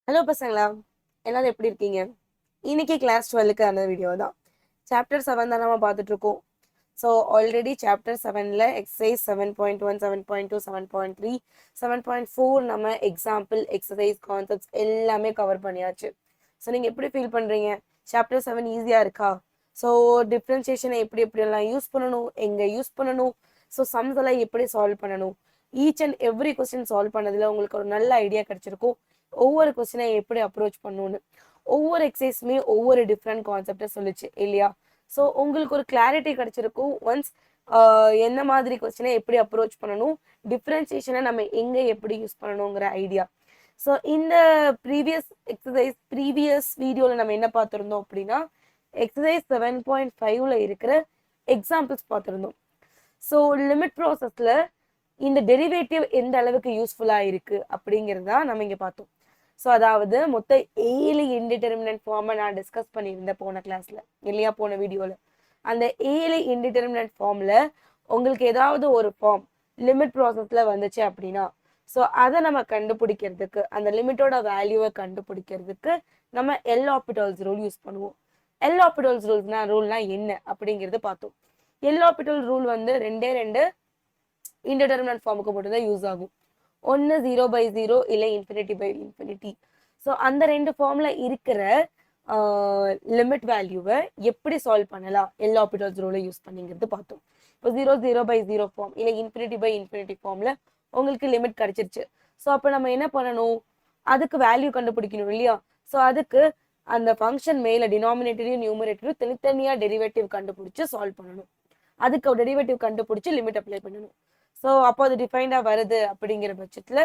Hello பசங்களா, எல்லாரும் எப்படி இருக்கீங்க? இன்னைக்கு கிளாஸ் 12க்கான வீடியோ தான். சாப்டர் 7 தான் நம்ம பார்த்துட்டு இருக்கோம். ஸோ ஆல்ரெடி சாப்டர் 7ல எக்ஸசைஸ் 7.1, 7.2, 7.3, 7.4 நம்ம எக்ஸாம்பிள், எக்ஸசைஸ், கான்செப்ட்ஸ் எல்லாமே கவர் பண்ணியாச்சு. ஸோ நீங்கள் எப்படி ஃபீல் பண்ணுறீங்க? சாப்டர் 7 ஈஸியாக இருக்கா? ஸோ டிஃப்ரென்சியேஷனை எப்படி எப்படியெல்லாம் யூஸ் பண்ணணும், எங்கே யூஸ் பண்ணணும், ஸோ சம்ஸ் எல்லாம் எப்படி சால்வ் பண்ணணும், each and every question solve பண்ணதில் உங்களுக்கு ஒரு நல்ல ஐடியா கிடைச்சிருக்கும். ஒவ்வொரு கொஸ்டினை எப்படி அப்ரோச் பண்ணணும்னு ஒவ்வொரு எக்ஸசைஸுமே ஒவ்வொரு டிஃப்ரெண்ட் கான்செப்டை சொல்லிச்சு இல்லையா? ஸோ உங்களுக்கு ஒரு கிளாரிட்டி கிடைச்சிருக்கும். ஒன்ஸ் என்ன மாதிரி கொஸ்டினை எப்படி அப்ரோச் பண்ணணும், டிஃப்ரென்சியேஷனை நம்ம எங்கே எப்படி யூஸ் பண்ணணுங்கிற ஐடியா. ஸோ இந்த ப்ரீவியஸ் வீடியோவில் நம்ம என்ன பார்த்துருந்தோம் அப்படின்னா, எக்ஸசைஸ் 7.5ல இருக்கிற எக்ஸாம்பிள்ஸ் பார்த்துருந்தோம். ஸோ லிமிட் ப்ராசஸில் இந்த டெரிவேட்டிவ் எந்த அளவுக்கு யூஸ்ஃபுல்லாக இருக்குது அப்படிங்கிறதா நம்ம இங்கே பார்த்தோம். ஸோ அதாவது மொத்த 7 இன்டிடெர்மினன்ட் ஃபார்மை நான் டிஸ்கஸ் பண்ணியிருந்தேன் போன கிளாஸில் இல்லையா, போன வீடியோவில். அந்த 7 இன்டிடெர்மினன்ட் ஃபார்மில் உங்களுக்கு ஏதாவது ஒரு ஃபார்ம் லிமிட் ப்ராசஸில் வந்துச்சு அப்படின்னா, ஸோ அதை நம்ம கண்டுபிடிக்கிறதுக்கு, அந்த லிமிட்டோட வேல்யூவை கண்டுபிடிக்கிறதுக்கு நம்ம எல் ஆர்பிட்டல்ஸ் ரூல் யூஸ் பண்ணுவோம். எல் ஆர்பிட்டல்ஸ் ரூல்னா என்ன அப்படிங்கிறது பார்த்தோம். எல் ஆர்பிட்டல் ரூல் வந்து ரெண்டு இன்டிடெர்மினன்ட் ஃபார்முக்கு மட்டும் தான் யூஸ் ஆகும். ஒன்று 0/0 இல்லை ∞/∞. ஸோ அந்த ரெண்டு ஃபார்ம்ல இருக்கிற லிமிட் வேல்யூவை எப்படி சால்வ் பண்ணலாம் எல் ஆர்பிட்டல்ஸ் ரூலை யூஸ் பண்ணிங்கிறது பார்த்தோம். இப்போ 0/0 ஃபார்ம் இல்லை ∞/∞ ஃபார்ம்ல உங்களுக்கு லிமிட் கிடைச்சிருச்சு. ஸோ அப்போ நம்ம என்ன பண்ணணும், அதுக்கு வேல்யூ கண்டுபிடிக்கணும் இல்லையா? ஸோ அதுக்கு அந்த ஃபங்க்ஷன் மேலே டினாமினேட்டரையும் நியூமரேட்டரையும் தனித்தனியாக டெரிவேட்டிவ் கண்டுபிடிச்சு சால்வ் பண்ணணும். அதுக்கு டெரிவேட்டிவ் கண்டுபிடிச்சு லிமிட் அப்ளை பண்ணணும். ஸோ அப்போ அது டிஃபைன்டாக வருது அப்படிங்கிற பட்சத்தில்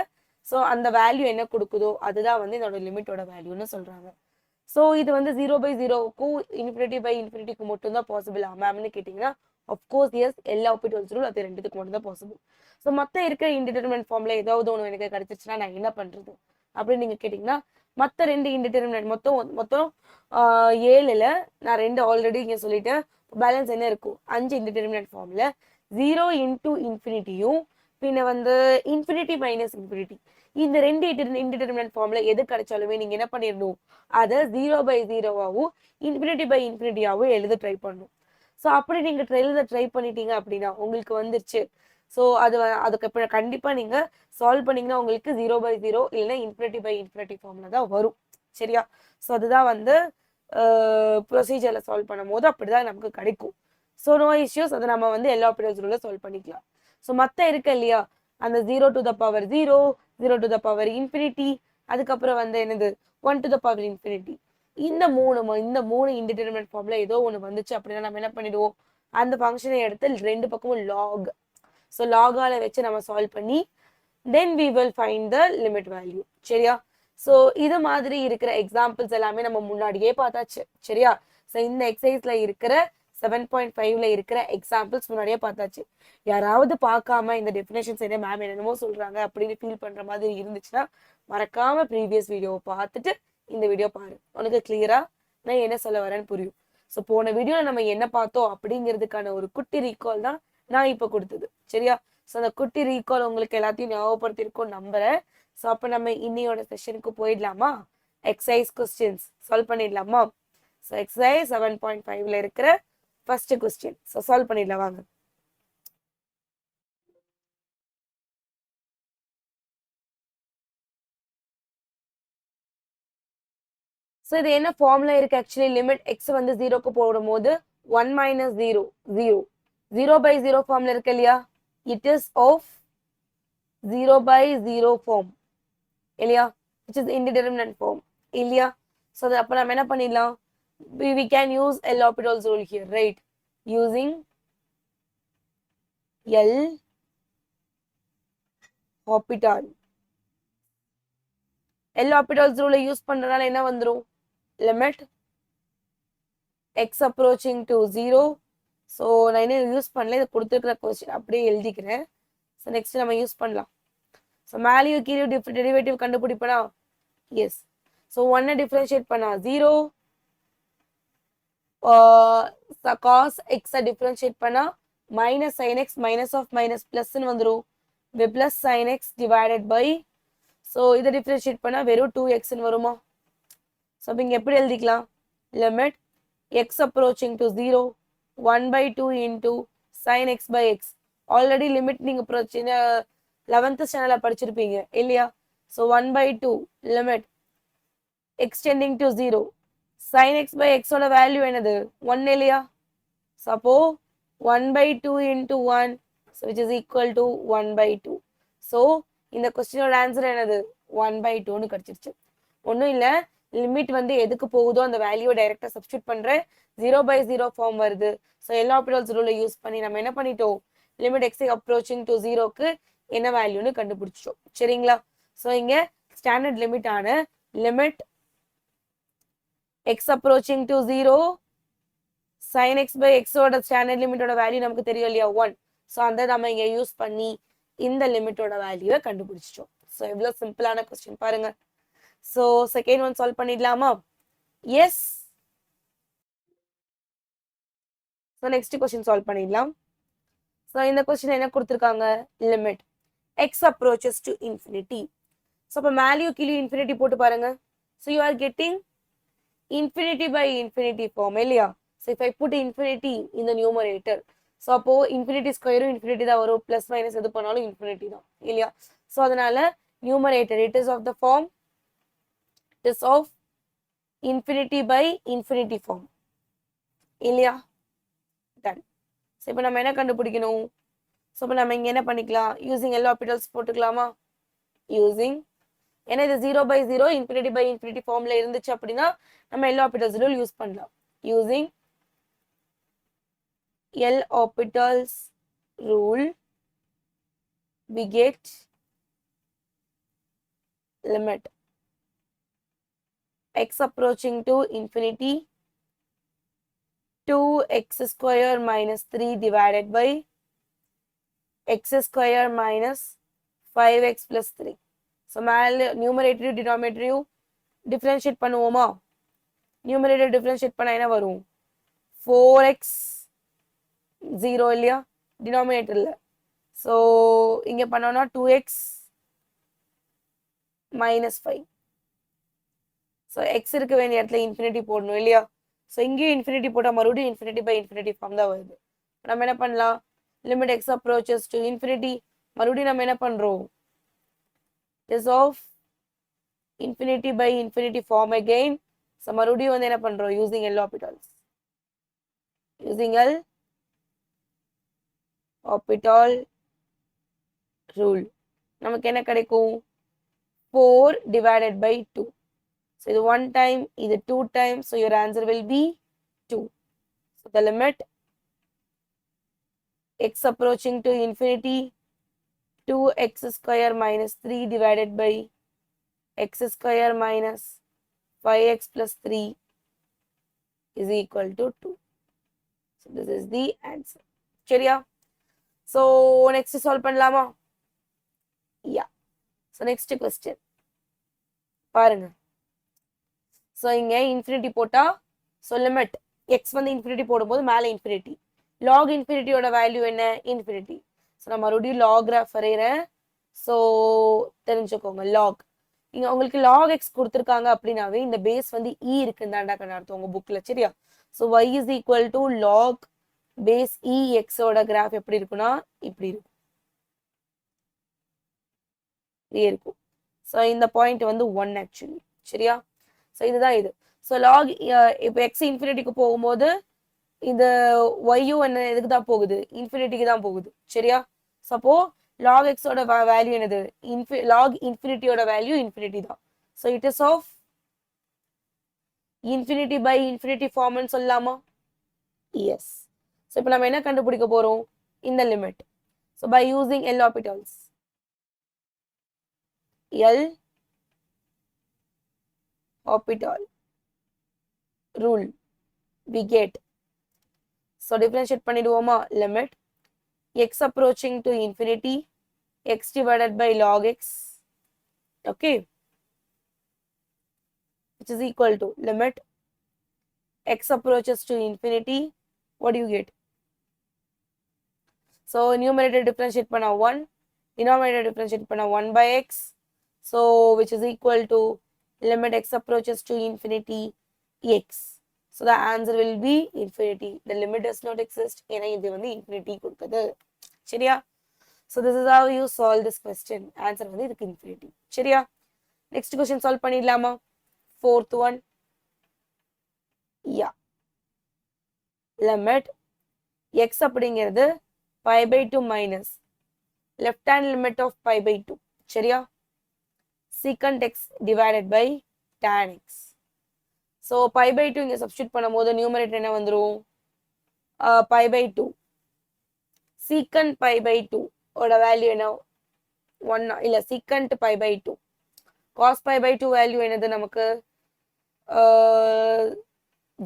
ஸோ அந்த வேல்யூ என்ன கொடுக்குதோ அதுதான் வந்து இதோட லிமிட்டோட வேல்யூன்னு சொல்கிறாங்க. ஸோ இது வந்து 0/0க்கும் ∞/∞ மட்டும்தான் பாசிபிள் மேம்னு கேட்டிங்கன்னா, அஃப்கோர்ஸ் எஸ், எல்லா ஆர்பிட்டல்ஸ் ரூல் அது ரெண்டுத்துக்கு மட்டும் தான் பாசிபிள். ஸோ மற்ற இருக்கிற இன்டிடெர்மினன்ட் ஃபார்மில் ஏதாவது ஒன்று எனக்கு கிடைச்சிச்சுன்னா நான் என்ன பண்ணுறது அப்படின்னு நீங்கள் கேட்டிங்கன்னா, மற்ற ரெண்டு இன்டிடெர்மினன்ட் மொத்தம் 7ல் நான் 2 ஆல்ரெடி இங்கே சொல்லிட்டேன். பேலன்ஸ் என்ன இருக்கும், 5 இன்டிடெர்மினன்ட் ஃபார்மில் 0 × ∞ பின்ன வந்து ∞ - ∞. இந்த ரெண்டு இன்டிடெர்மினன்ட் ஃபார்ம்ல எது கிடைச்சாலுமே நீங்க என்ன பண்ணிடணும், அதை 0/0வாகவும் ∞/∞ஆகவும் எழுத ட்ரை பண்ணணும். ஸோ அப்படி நீங்க எழுத ட்ரை பண்ணிட்டீங்க அப்படின்னா உங்களுக்கு வந்துருச்சு. ஸோ அதுக்கு அப்புறம் கண்டிப்பா நீங்க சால்வ் பண்ணீங்கன்னா உங்களுக்கு 0/0 இல்லைன்னா ∞/∞ ஃபார்ம்ல தான் வரும். சரியா? ஸோ அதுதான் வந்து ப்ரொசீஜர்ல சால்வ் பண்ணும் போது அப்படிதான் நமக்கு கிடைக்கும். ஸோ நோ இஷ்யூஸ், அதை நம்ம வந்து எல்லா ஆர்பிட்டல்ஸ் ரூல்ல சால்வ் பண்ணிக்கலாம். ஸோ மற்ற இருக்கு இல்லையா, அந்த 0⁻0, 0⁻∞, அதுக்கப்புறம் வந்து என்னது 1⁻∞. இந்த மூணு இன்டிடெர்மினன்ட் ஃபார்ம்ல ஏதோ ஒன்று வந்துச்சு அப்படின்னா நம்ம என்ன பண்ணிடுவோம், அந்த ஃபங்க்ஷனை எடுத்து ரெண்டு பக்கமும் லாக், ஸோ லாகால வச்சு நம்ம சால்வ் பண்ணி then we will find the limit value. சரியா? ஸோ இது மாதிரி இருக்கிற எக்ஸாம்பிள்ஸ் எல்லாமே நம்ம முன்னாடியே பார்த்தாச்சு. சரியா? ஸோ இந்த எக்ஸசைஸ்ல இருக்கிற 7.5ல இருக்கிற எக்ஸாம்பிள்ஸ் முன்னாடியே பார்த்தாச்சு. யாராவது பார்க்காம இந்த டெஃபினேஷன்ஸ் என்ன மேம் என்னென்னமோ சொல்றாங்க அப்படின்னு ஃபீல் பண்ற மாதிரி இருந்துச்சுன்னா மறக்காம ப்ரீவியஸ் வீடியோவை பார்த்துட்டு இந்த வீடியோ பாரு. உனக்கு கிளியரா நான் என்ன சொல்ல வரேன்னு புரியும். ஸோ போன வீடியோல நம்ம என்ன பார்த்தோம் அப்படிங்கிறதுக்கான ஒரு குட்டி ரீகால் தான் நான் இப்போ கொடுத்தது. சரியா? ஸோ அந்த குட்டி ரீகால் உங்களுக்கு எல்லாத்தையும் ஞாபகப்படுத்திருக்கோம் நம்புறேன். ஸோ அப்போ நம்ம இன்னையோட செஷனுக்கு போயிடலாமா? எக்ஸசைஸ் கொஸ்டின்ஸ் சால்வ் பண்ணிடலாமா? ஸோ எக்ஸசைஸ் 7.5ல இருக்கிற ஃபர்ஸ்ட் கொஸ்டின் ஸோ சால்வ் பண்ணிடலாம் வாங்க. ஸோ இது என்ன ஃபார்ம்ல இருக்கு, ஆக்சுவலி லிமிட் எக்ஸ் வந்து 0க்கு போடும்போது 1 - 0 0 0/0 ஃபார்ம்ல இருக்கு இல்லையா, இட் இஸ் ஆஃப் 0/0 ஃபார்ம் இல்லையா, which is indeterminate form இல்லையா? ஸோ அது அப்போ நம்ம என்ன பண்ணிடலாம், we can use L Hopital's rule here, right? Using L Hopital. L Hopital's rule use பண்றதுனால என்ன வந்துரும், limit x approaching to 0. So நான் என்ன யூஸ் பண்ணல, இதை கொடுத்துருக்கிற கொஸ்டின் அப்படியே எழுதிக்கிறேன். ஸோ நெக்ஸ்ட் நம்ம யூஸ் பண்ணலாம். ஸோ மேலேயும் கீழே டெரிவேட்டிவ் கண்டுபிடிப்பனா, எஸ். ஸோ 1 டிஃபரன்ஷியேட் பண்ணா 0, cos x டிஃபரன்ஷியேட் பண்ணா -sin x, minus of minus plus வந்துரும், plus sin x divided by, so இதை டிஃப்ரென்ஷியேட் பண்ணால் வெறும் 2xன்னு வருமா? ஸோ அப்போ இங்கே எப்படி எழுதிக்கலாம்? Limit x approaching to 0 1/2 into sin x by x. Already limit நீங்கள் பிரச்சனை 11th ஸ்டாண்டர்டில் படிச்சிருப்பீங்க இல்லையா? So 1/2 limit extending to 0 sin x by x ஓட வேல்யூ என்னது? 1 இல்லையா? ஸோ அப்போ 1/2 into 1 so which is equal to 1/2. So இந்த கொஸ்டினோட ஆன்சர் என்னது? 1/2ன்னு கிடைச்சிருச்சு. ஒன்றும் இல்லை, லிமிட் வந்து எதுக்கு போகுதோ அந்த வேல்யூவை டைரக்டா சப்ஸ்டியூட் பண்றேன். 0/0 ஃபார்ம் வருது. ஸோ எல்லா ஆப்டிகல்ஸ் ரூலை யூஸ் பண்ணி நம்ம என்ன பண்ணிட்டோம்? லிமிட் எக்ஸ் அப்ரோச்சிங் டு 0க்கு என்ன வேல்யூன்னு கண்டுபிடிச்சிட்டோம். சரிங்களா? ஸோ இங்க ஸ்டாண்டர்ட் லிமிட் ஆன limit x approaching to 0 sin x by x ஓட ஸ்டாண்டர்ட் லிமிட்டோட வேல்யூ நமக்கு தெரியும் இல்லையா? 1. ஸோ அந்த நம்ம இங்க யூஸ் பண்ணி இந்த லிமிட்டோட வேல்யூவை கண்டுபிடிச்சிட்டோம். ஸோ எவ்வளவு சிம்பிளான கொஸ்டின் பாருங்க. ஸோ செகண்ட் ஒன் சால்வ் பண்ணிடலாமா? Yes. So next question solve பண்ணிடலாம். ஸோ இந்த கொஸ்டின் என்ன கொடுத்துருக்காங்க? Limit x approaches to infinity. So அப்போ மேலேயும் கீழே இன்ஃபினிட்டி போட்டு பாருங்க. So you are getting infinity by infinity form இல்லையா? So if I put infinity in the numerator, so அப்போ infinity square infinity தான் வரும், plus minus எது பண்ணாலும் infinity தான் இல்லையா? So அதனால numerator it is of the form, it is of infinity by infinity form இல்லையா? done. So இப்போ நம்ம என்ன கண்டுபிடிக்கணும்? So இப்போ நம்ம இங்க என்ன பண்ணிக்கலாம்? using L'Hopital's போட்டுக்கலாமா? using ஏன்னா இது 0/0 infinity by infinity ஃபார்ம்ல இருந்துச்சு அப்படின்னா நம்ம L'Hopital's ரூல் யூஸ் பண்ணலாம். using L'Hopital's rule we get limit x approaching to infinity 2x square minus 3 divided by x square minus 5x plus 3. So மேல நியூமரேட்டரையும் டினாமினேட்டரையும் டிஃபரன்ஷியேட் பண்ணுவோமா? நியூமரேட்டர் டிஃபரன்ஷியேட் பண்ணா என்ன வரும்? 4x 0 இல்லையா டினாமினேட்டர்ல? ஸோ இங்க பண்ணோம்னா 2x minus 5. ஸோ எக்ஸ் இருக்க வேண்டிய இடத்துல இன்ஃபினிட்டி போடணும் இல்லையா? ஸோ இங்கேயும் இன்ஃபினிட்டி போட்டால் மறுபடியும் இன்ஃபினிட்டி பை இன்ஃபினிட்டி ஃபார்ம் தான் வருது. நம்ம என்ன பண்ணலாம்? Limit x approaches to infinity, மறுபடியும் நம்ம என்ன பண்றோம்? is of infinity by infinity form again. So மறுபடியும் வந்து என்ன பண்றோம்? using L'Hopital's. using L'Hopital rule நமக்கு என்ன கிடைக்கும்? 4 divided by 2. So இது 1 time, இது 2 times, so your answer will be 2. So the limit x approaching to infinity 2x square minus 3 divided by x square minus 5x plus 3 is equal to 2. So this is the answer. சரியா? So next solve பண்ணலாமா? Yeah. So next question பாருங்க. So இங்க infinity போட்டா, so limit x வந்து infinity போடும்போது மேல infinity, log infinity ஓட value என்ன? infinity. ஸோ நான் மறுபடியும் லாக் கிராஃப் வரைகிறேன். ஸோ தெரிஞ்சுக்கோங்க லாக். இங்கே உங்களுக்கு லாக் எக்ஸ் கொடுத்துருக்காங்க அப்படின்னாவே இந்த பேஸ் வந்து இ இருக்குன்னு தாண்டா அர்த்தம் உங்கள் புக்கில். சரியா? So y is equal to log base e எக்ஸோட கிராஃப் எப்படி இருக்குன்னா இப்படி இருக்கும், இப்படியே இருக்கும். ஸோ இந்த பாயிண்ட் வந்து 1 ஆக்சுவலி. சரியா? ஸோ இதுதான் இது. ஸோ லாக் இப்போ எக்ஸ் இன்ஃபினிட்டிக்கு போகும்போது இந்த ஒய்யும் என்ன எதுக்கு தான் போகுது? இன்ஃபினிட்டிக்கு தான் போகுது. சரியா? சப்போ log x ஓட வேல்யூ என்னது? log இன்ஃபினிட்டியோட வேல்யூ இன்ஃபினிட்டி தான். So it is of infinity by infinity ஃபார்ம்னு சொல்லலாமா? எஸ். ஸோ இப்போ நம்ம என்ன கண்டுபிடிக்க போறோம்? இந்த limit. So by using L'Hopital's L'Hopital rule we get. So differentiate பண்ணிடுவோமா? Limit x approaching to infinity x divided by log x, okay, which is equal to limit x approaches to infinity. What do you get? So numerator differentiate பண்ணா 1, denominator differentiate பண்ணா 1 by x. So which is equal to limit x approaches to infinity x. So the answer will be infinity. The limit does not exist. ஏன்னா இது வந்து infinity கொடுக்குது. சரியா? So this is how you solve this question. Answer வந்து இதுக்கு infinity. சரியா? Next question solve பண்ணிடலாமா? Fourth one. Yeah. Limit x அப்படிங்கிறது pi by 2 minus left hand limit of pi by 2. சரியா? Secant x divided by tan x. So pi by 2 இங்க substitute பண்ணும்போது numerator என்ன வந்துரும்? Pi by 2. Secant pi by 2 ஓட value என்ன? 1 இல்ல secant pi by 2. Cos pi by 2 value என்னது நமக்கு?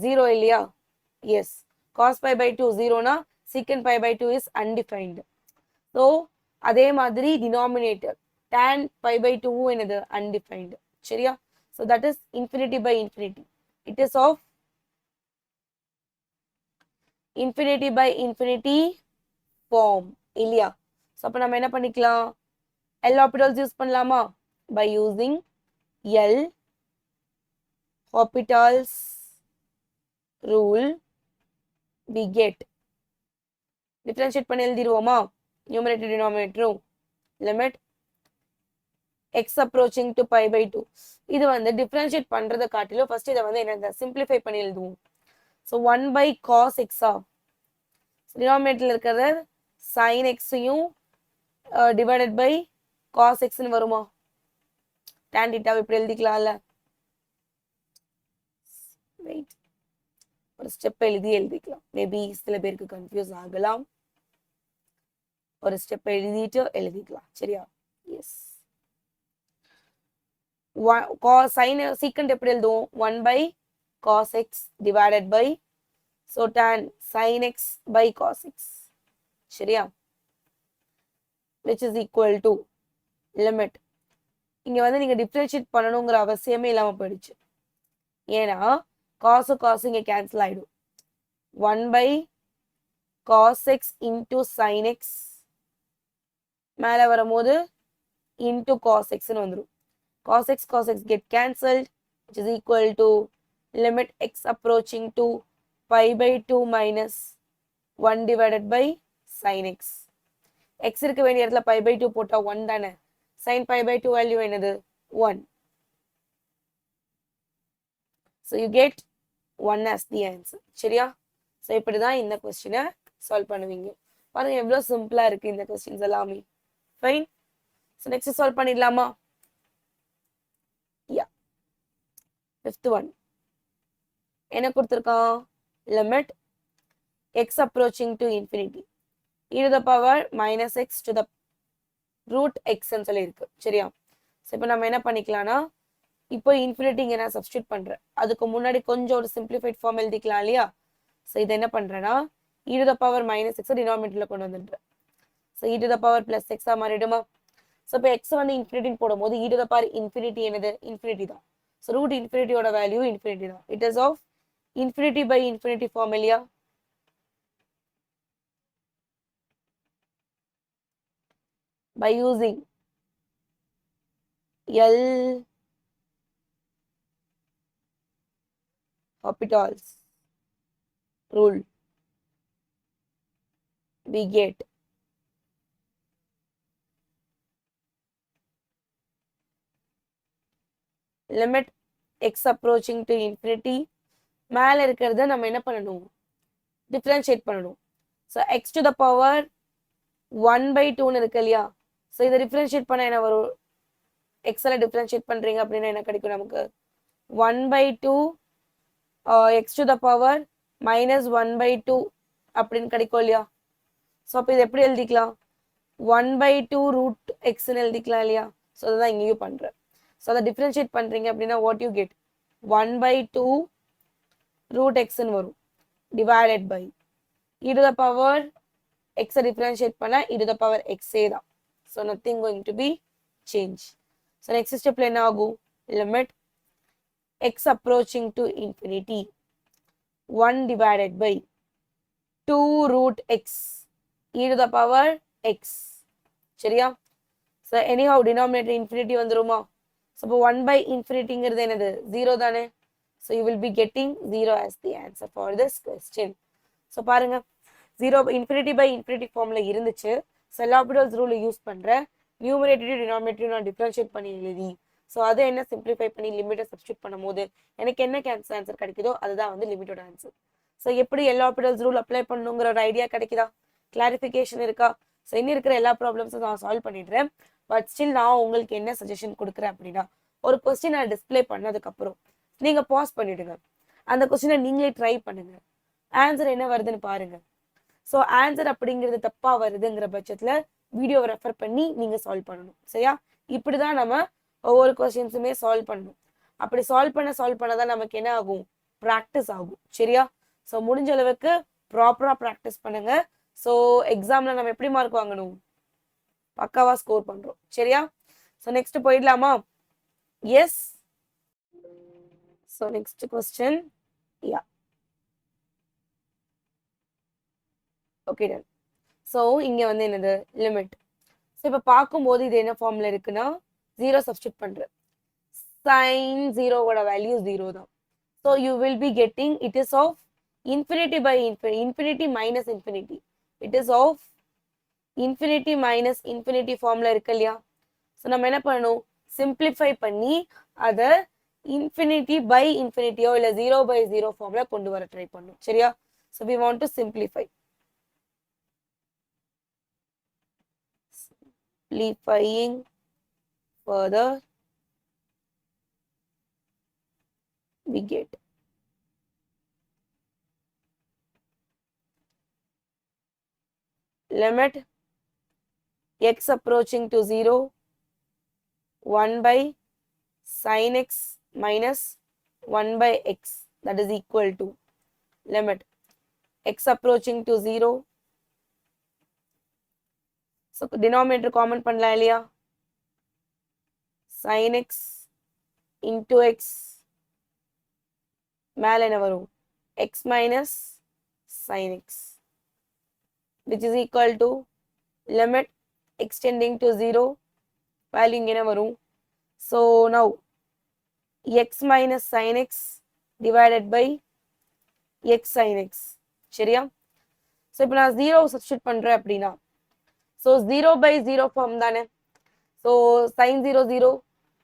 0 இல்லையா? Yes. Cos pi by 2 0 னா secant pi by 2 is undefined. So அதே மாதிரி denominator tan pi by 2 என்னது? Undefined. சரியா? So that is infinity by infinity. It is of infinity by infinity form. இல்லையா? So அப்ப நம்ம என்ன பண்ணிக்கலாம்? L orbitals யூஸ் பண்ணலாமா? By using L orbitals rule we get. Differentiate பண்ணி எழுதிடுவோமா? Numerator denominator limit x approaching to pi by 2. இது வந்து differentiate பண்றதை காட்டிலும் first இதை வந்து என்ன simplify பண்ணி எழுதுவோம். So 1 by cos x denominator இருக்கிறது sin x யும் divided by cos x ன்னு வருமா? tan theta இப்படி எழுதிக்கலாம்ல? Wait. ஒரு ஸ்டெப் எழுதிக்கலாம். மேபி சில பேருக்கு கன்ஃபியூஸ் ஆகலாம். ஒரு ஸ்டெப் எழுதிட்டு எழுதிக்கலாம். சரியா? எஸ். sin secant எப்படி எழுதுவோம்? 1 by cos x divided by so tan sin x by cos x. சரியா? which is equal to limit. இங்க வந்து நீங்க டிஃபரன்ஷியேட் பண்ணணுங்கிற அவசியமே இல்லாம போயிடுச்சு. ஏன்னா cos இங்க கேன்சல் ஆயிடும். 1 by cos x into sin x மேல வரும்போது into cos x ன்னு வந்துடும். cos x get cancelled, which is equal to limit x approaching to pi by 2 minus 1 divided by sin x. x இருக்க வேண்டிய இடத்துல pi by 2 போட்டா 1 தானே. sin pi by 2 value என்னது? 1. So you get 1 as the answer. சரியா? So இப்படிதான் இந்த கொஸ்டினை சால்வ் பண்ணுவீங்க. பாருங்க எவ்வளவு சிம்பிளா இருக்கு இந்த கொஸ்டின்ஸ் எல்லாமே. ஃபைன். So next சால்வ் பண்ணிடலாமா? Yeah. Fifth one. என்ன கொடுத்திருக்கான்? Limit x approaching to infinity e to the power minus x to the root x ன்னு சொல்லி இருக்கு. சரியா? So இப்போ நம்ம என்ன பண்ணிக்கலாம்னா இப்போ இன்ஃபினிட்டி இங்க நான் சப்ஸ்டிட்யூட் பண்றேன். அதுக்கு முன்னாடி கொஞ்சம் ஒரு சிம்பிளிஃபைட் ஃபார்ம் எழுதிக்கலாம் இல்லையா? ஸோ இதை என்ன பண்றேன்னா e to the power minus x டினாமினேட்டர்ல கொண்டு வந்துடுறேன். So e to the power plus x மாறிடுமா? ஸோ இப்போ x வந்து இன்ஃபினிட்டின்னு போடும்போது e to the power இன்ஃபினிட்டி என்னது? இன்ஃபினிட்டி தான். ஸோ ரூட் இன்ஃபினிட்டியோட வேல்யூ இன்ஃபினிட்டி தான். It is of infinity by infinity form இல்லையா? By using L orbitals rule we get limit x approaching to infinity மேல இருக்கிறத நம்ம என்ன பண்ணணும்? டிஃபரன்ஷியேட் பண்ணணும். So x to the power 1 by 2 இருக்கு இல்லையா? ஸோ இதை டிஃபரன்ஷியேட் பண்ண என்ன வரும்? x எல்லாம் டிஃபரன்ஷியேட் பண்றீங்க அப்படின்னா என்ன கிடைக்கும் நமக்கு? 1 by 2 x to the power minus 1 by 2 அப்படின்னு கிடைக்கும் இல்லையா? ஸோ அப்போ இது எப்படி எழுதிக்கலாம்? 1 by 2 root xன்னு எழுதிக்கலாம் இல்லையா? ஸோ அதுதான் இங்கேயும் பண்றேன். ஸோ அதை டிஃபரன்ஷியேட் பண்றீங்க அப்படின்னா what you get? 1 by 2 root x ன்னு வரும் divided by e to the power x differentiate பண்ணா e to the power x தான். So nothing going to be change. So next step என்ன ஆகும்? Limit x approaching to infinity 1 divided by 2 root x e to the power x. சரியா? So anyhow denominator infinity வந்துருமா? So இப்போ 1 by இன்ஃபினிட்டிங்கிறது என்னது? 0 தானே. So you will be getting 0 as the answer for this question. So பாருங்க, 0 infinity by infinity ஃபார்ம்ல இருந்துச்சு. So எல்ஹாபிடல்ஸ் ரூலை use பண்ணுறேன். நியூமரேட்டரையும் டினாமினேட்டரையும் நான் டிஃபரன்ஷியேட் பண்ணி எழுதி, ஸோ அதை என்ன சிம்பிளிஃபை பண்ணி லிமிட்டை சப்ஸ்டியூட் பண்ணும்போது எனக்கு என்ன ஆன்சர் கிடைக்குதோ அதுதான் வந்து லிமிட்டோட ஆன்சர். ஸோ எப்படி எல்ஹாபிடல்ஸ் ரூல் அப்ளை பண்ணுங்கிற ஒரு ஐடியா கிடைக்குதா? கிளாரிஃபிகேஷன் இருக்கா? ஸோ இன்னும் இருக்கிற எல்லா ப்ராப்ளம்ஸும் நான் சால்வ் பண்ணிடுறேன். பட் ஸ்டில் நான் உங்களுக்கு என்ன சஜஷன் கொடுக்குறேன் அப்படின்னா, ஒரு கொஸ்டின் நான் டிஸ்பிளே பண்ணதுக்கப்புறம் நீங்கள் பாஸ் பண்ணிடுங்க. அந்த கொஸ்டினை நீங்களே ட்ரை பண்ணுங்க. ஆன்சர் என்ன வருதுன்னு பாருங்க. ஸோ ஆன்சர் அப்படிங்கிறது தப்பாக வருதுங்கிற பட்சத்தில் வீடியோவை ரெஃபர் பண்ணி நீங்கள் சால்வ் பண்ணணும். சரியா? இப்படி தான் நம்ம ஒவ்வொரு கொஸ்டின்ஸுமே சால்வ் பண்ணணும். அப்படி சால்வ் பண்ண தான் நமக்கு என்ன ஆகும்? ப்ராக்டிஸ் ஆகும். சரியா? ஸோ முடிஞ்ச அளவுக்கு ப்ராப்பராக ப்ராக்டிஸ் பண்ணுங்க. ஸோ எக்ஸாமில் நம்ம எப்படி மார்க் வாங்கணும்? பக்காவாக ஸ்கோர் பண்ணுறோம். சரியா? ஸோ நெக்ஸ்ட் போயிடலாமா? Yes. So next question. Yeah, okay done. So இங்கே வந்து என்னது? லிமிட். ஸோ இப்போ பார்க்கும்போது இது என்ன ஃபார்மில் இருக்குன்னா 0 சப்ஸ்டியூட் பண்ணுறேன். sin 0ஓட வேல்யூ 0 தான். So you will be getting it is of infinity by infinity, infinity minus infinity. It is of infinity minus infinity ஃபார்ம்ல இருக்கு இல்லையா? ஸோ நம்ம என்ன பண்ணணும்? சிம்பிளிஃபை பண்ணி அதை infinity by infinityயோ இல்லை 0 by 0 ஃபார்ம்ல கொண்டு வர ட்ரை பண்ணணும். சரியா? So we want to simplify. Simplifying further, we get limit x approaching to 0, 1 by sin x minus 1 by x, that is equal to limit x approaching to 0. So denominator common பண்ணலாம் இல்லையா? sin x into x மேல என்ன வரும்? x minus sin x, which is equal to limit extending to 0, value இங்க என்ன வரும்? So now x minus sin x divided by x sin x. சரியா? So இப்போ நான் 0 சப்ஸ்டியூட் பண்றேன் அப்படின்னா, ஸோ 0 by 0 ஃபார்ம் தானே. ஸோ sin 0 0,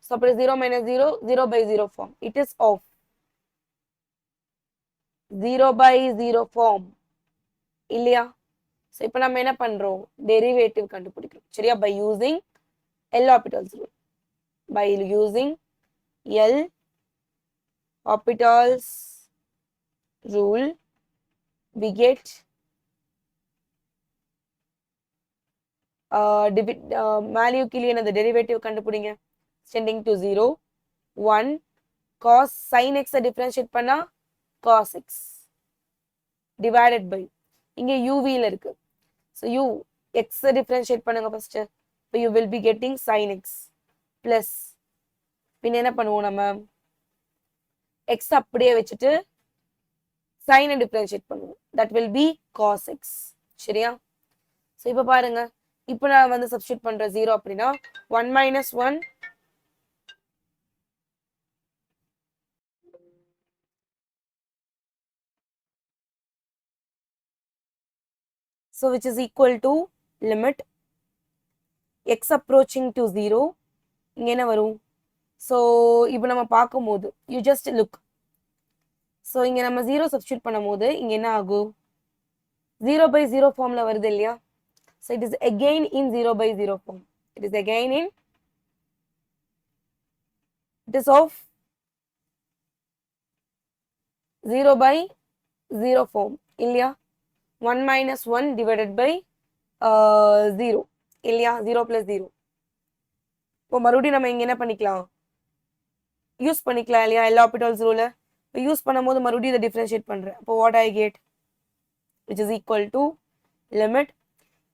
ஸோ அப்படி 0 minus 0 0 by 0 form. It is of 0 by 0 form இல்லையா? ஸோ இப்போ நம்ம என்ன பண்றோம்? டெரிவேட்டிவ் கண்டுபிடிக்கிறோம். சரியா? By using L'Hopital's rule. By using L'Hopital's rule we get value கீழே அந்த டெரிவேட்டிவ் கண்டுபிடிங்க. extending to 0, 1 cos sin x differentiate பண்ணா cos x divided by இங்க uv-ல இருக்கு. so u x டிஃபரன்ஷியேட் பண்ணுங்க ஃபர்ஸ்ட். இப்போ you will be getting sin x plus பின்ன என்ன பண்ணுவோம்? நம்ம x அப்படியே வச்சுட்டு sin டிஃபரன்ஷியேட் பண்ணுவோம். that will be cos x. சரியா? ஸோ இப்போ பாருங்க, இப்போ நான் வந்து சப்ஸ்டியூட் பண்ற 0 அப்படின்னா 1 minus 1 so which is equal to limit x approaching to 0. இங்க என்ன வரும்? ஸோ இப்போ நம்ம பார்க்கும்போது you just look. ஸோ இங்க நம்ம 0 சப்ஸ்டியூட் பண்ணும்போது இங்க என்ன ஆகும்? 0 by 0 ஃபார்ம்ல வருது இல்லையா? So it is again in 0 by 0 form. It is again in, it is of 0 by 0 form. இல்லையா? 1 minus 1 divided by 0. இல்லையா? 0 plus 0. இப்போ மறுபடியும் நம்ம இங்க என்ன பண்ணிக்கலாம்? யூஸ் பண்ணிக்கலாம் இல்லையா? எல்ஹாபிடல்ஸ் ரூலை இப்போ யூஸ் பண்ணும்போது மறுபடியும் இதை டிஃபரன்ஷியேட் பண்றேன். இப்போ what I get, which is equal to limit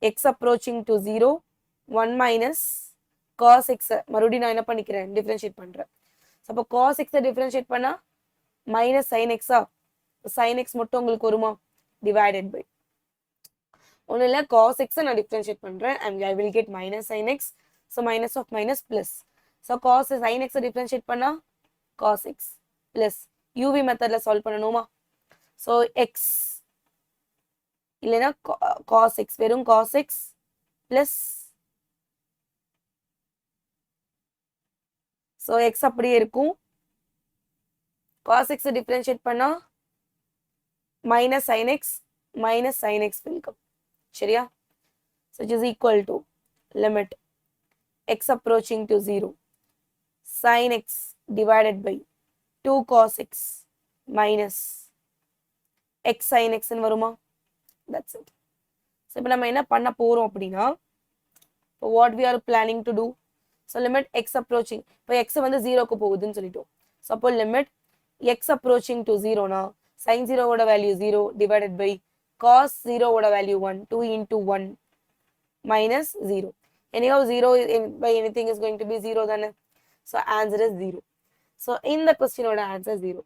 x approaching to 0, 1 minus cos x மறுபடியும் நான் என்ன பண்ணிக்கிறேன்? டிஃபரன்ஷியேட் பண்றேன். அப்போ cos x டிஃபரன்ஷியேட் பண்ணா minus sin x sin x மட்டும் உங்களுக்கு வருமா? டிவைடட் பை ஒன்றும் இல்லை, cos x நான் டிஃபரன்ஷியேட் பண்றேன். I will get minus sin x. So minus of minus plus. So cos sin x differentiate பண்ணா cos x plus uv மெத்தட்ல சால்வ் பண்ணணுமா? So x இல்லைனா cos x, வெறும் cos x plus so x அப்படியே இருக்கும். cos x differentiate பண்ணா minus sin x இருக்கும். சரியா? So which is equal to limit x approaching to 0 sin x divided by 2 cos x minus x sin x ன்னு வருமா? That's it. So இப்போ நம்ம என்ன பண்ண போறோம் அப்படின்னா, what we are planning to do, so limit x approaching, இப்போ x வந்து 0க்கு போகுதுன்னு சொல்லிட்டோம். So அப்போ limit x approaching to 0 னா sin 0 ஓட வேல்யூ 0 divided by cos 0 ஓட value 1, 2 into 1 minus 0. Anyhow 0 by anything is going to be 0 தானே. So answer is 0. So இந்த கொஸ்டினோட ஆன்சர் 0.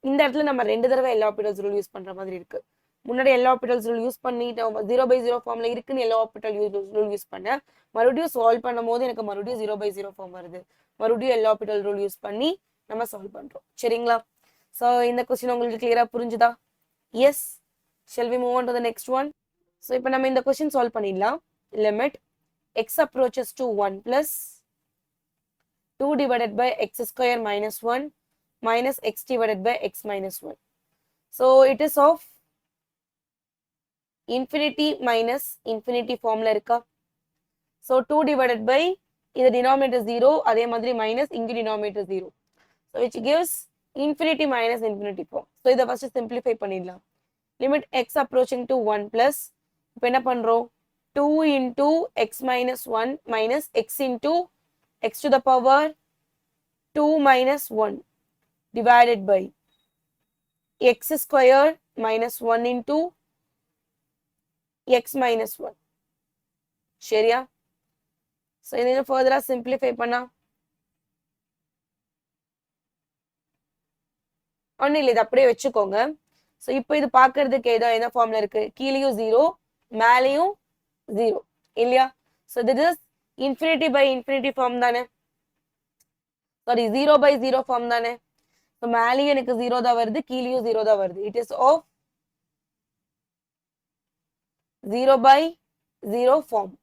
இந்த இடத்துல நம்ம 2 தடவை எல்ஹாபிடல்ஸ் ரூல் யூஸ் பண்ற மாதிரி இருக்கு. முன்னாடி எல்ஹாபிடல்ஸ் ரூல் யூஸ் பண்ணிட்டு 0/0 ஃபார்ம்ல இருக்குன்னு எல்ஹாபிடல் ரூல் யூஸ் பண்ண, மறுபடியும் சால்வ் பண்ணும்போது எனக்கு மறுபடியும் 0/0 ஃபார்ம் வருது. மறுபடியும் எல்ஹாபிடல் ரூல் யூஸ் பண்ணி நம்ம சால்வ் பண்றோம். சரிங்களா? ஸோ இந்த கொஸ்டின் உங்களுக்கு கிளியரா புரிஞ்சுதா? Yes. Shall we move on to the next one? So இப்போ நம்ம இந்த கொஸ்டின் சால்வ் பண்ணிடலாம். Limit x approaches to 1 plus 2 divided by x square minus 1 minus x divided by x minus 1. So it is of infinity minus infinity formula இருக்கா? So 2 divided by இது denominator 0, அதே மாதிரி minus இங்கு denominator 0. So which gives infinity minus infinity form. So இதை first simplify பண்ணிடலாம். Limit x approaching to 1 plus இப்போ என்ன பண்றோம்? 2 into x minus 1 minus x into x to the power 2 minus 1 divided by x square minus 1 into x minus 1. சரியா? So இதை further simplify பண்ணா ஒன்னும் இல்லை, இது அப்படியே வச்சுக்கோங்க. ஸோ இப்போ இது பார்க்கறதுக்கு ஏதோ என்ன ஃபார்ம்ல இருக்கு? கீழேயும் 0 மேலேயும் 0 இல்லையா? So this is infinity by infinity form தானே, சாரி 0/0 ஃபார்ம் தானே. ஸோ மேலேயும் எனக்கு 0 தான் வருது, கீழேயும் 0 தான் வருது. இட் இஸ் ஆஃப் 0/0 ஃபார்ம்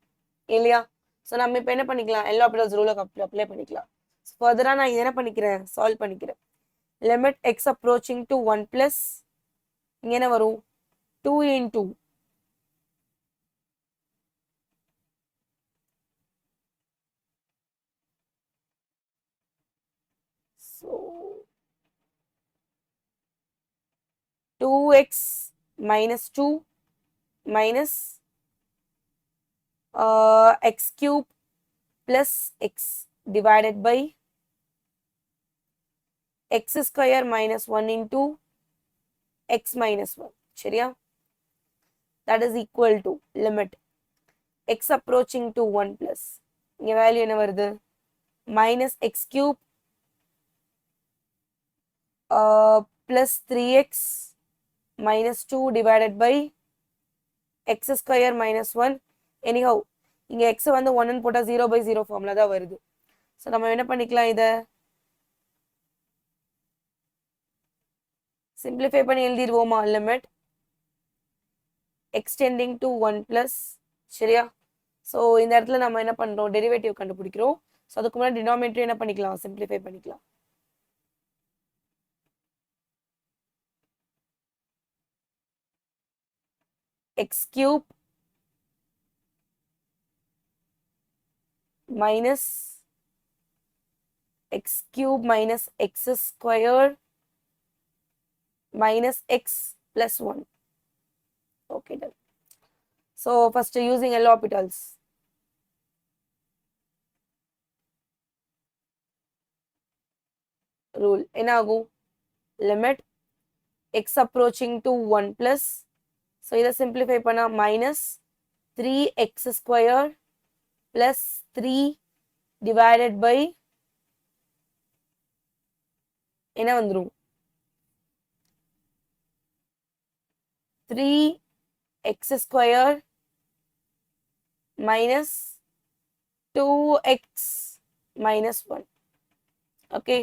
இல்லையா? ஸோ நம்ம இப்போ என்ன பண்ணிக்கலாம்? எல்ஹாபிடல்ஸ் ரூலை அப்ளை பண்ணிக்கலாம். ஃபர்தரா நான் இது என்ன பண்ணிக்கிறேன்? சால்வ் பண்ணிக்கிறேன். Limit x approaching to 1 plus இங்க என்ன வரும்? 2 into so 2x minus 2 minus x cube plus x divided by x square minus 1 into x minus 1. சரியா? that is equal to limit x approaching to 1 plus இங்க value என்ன வருது? minus x cube plus 3x minus 2 divided by x square minus 1. anyhow இங்க x வந்து 1 போட்டா 0/0 ஃபார்ம்ல தான் வருது. ஸோ நம்ம என்ன பண்ணிக்கலாம்? இதை simplify பண்ணி எழுதிடுவோமா? Limit extending to 1 plus. சரியா? ஸோ இந்த இடத்துல நம்ம என்ன பண்றோம்? டெரிவேட்டிவ் கண்டுபிடிக்கிறோம். ஸோ அதுக்கு முன்னாடி டினாமினேட்டர் என்ன பண்ணிக்கலாம்? சிம்பிளிஃபை பண்ணிக்கலாம். x cube minus x cube minus x square minus x plus 1. Okay, done. So first using L'Hopital's rule, என்ன ஆகும்? limit x approaching to 1 plus, so இதை simplify பண்ணா minus 3x square plus 3 divided by என்ன வந்துரும்? 3x square minus 2x minus 1. Okay,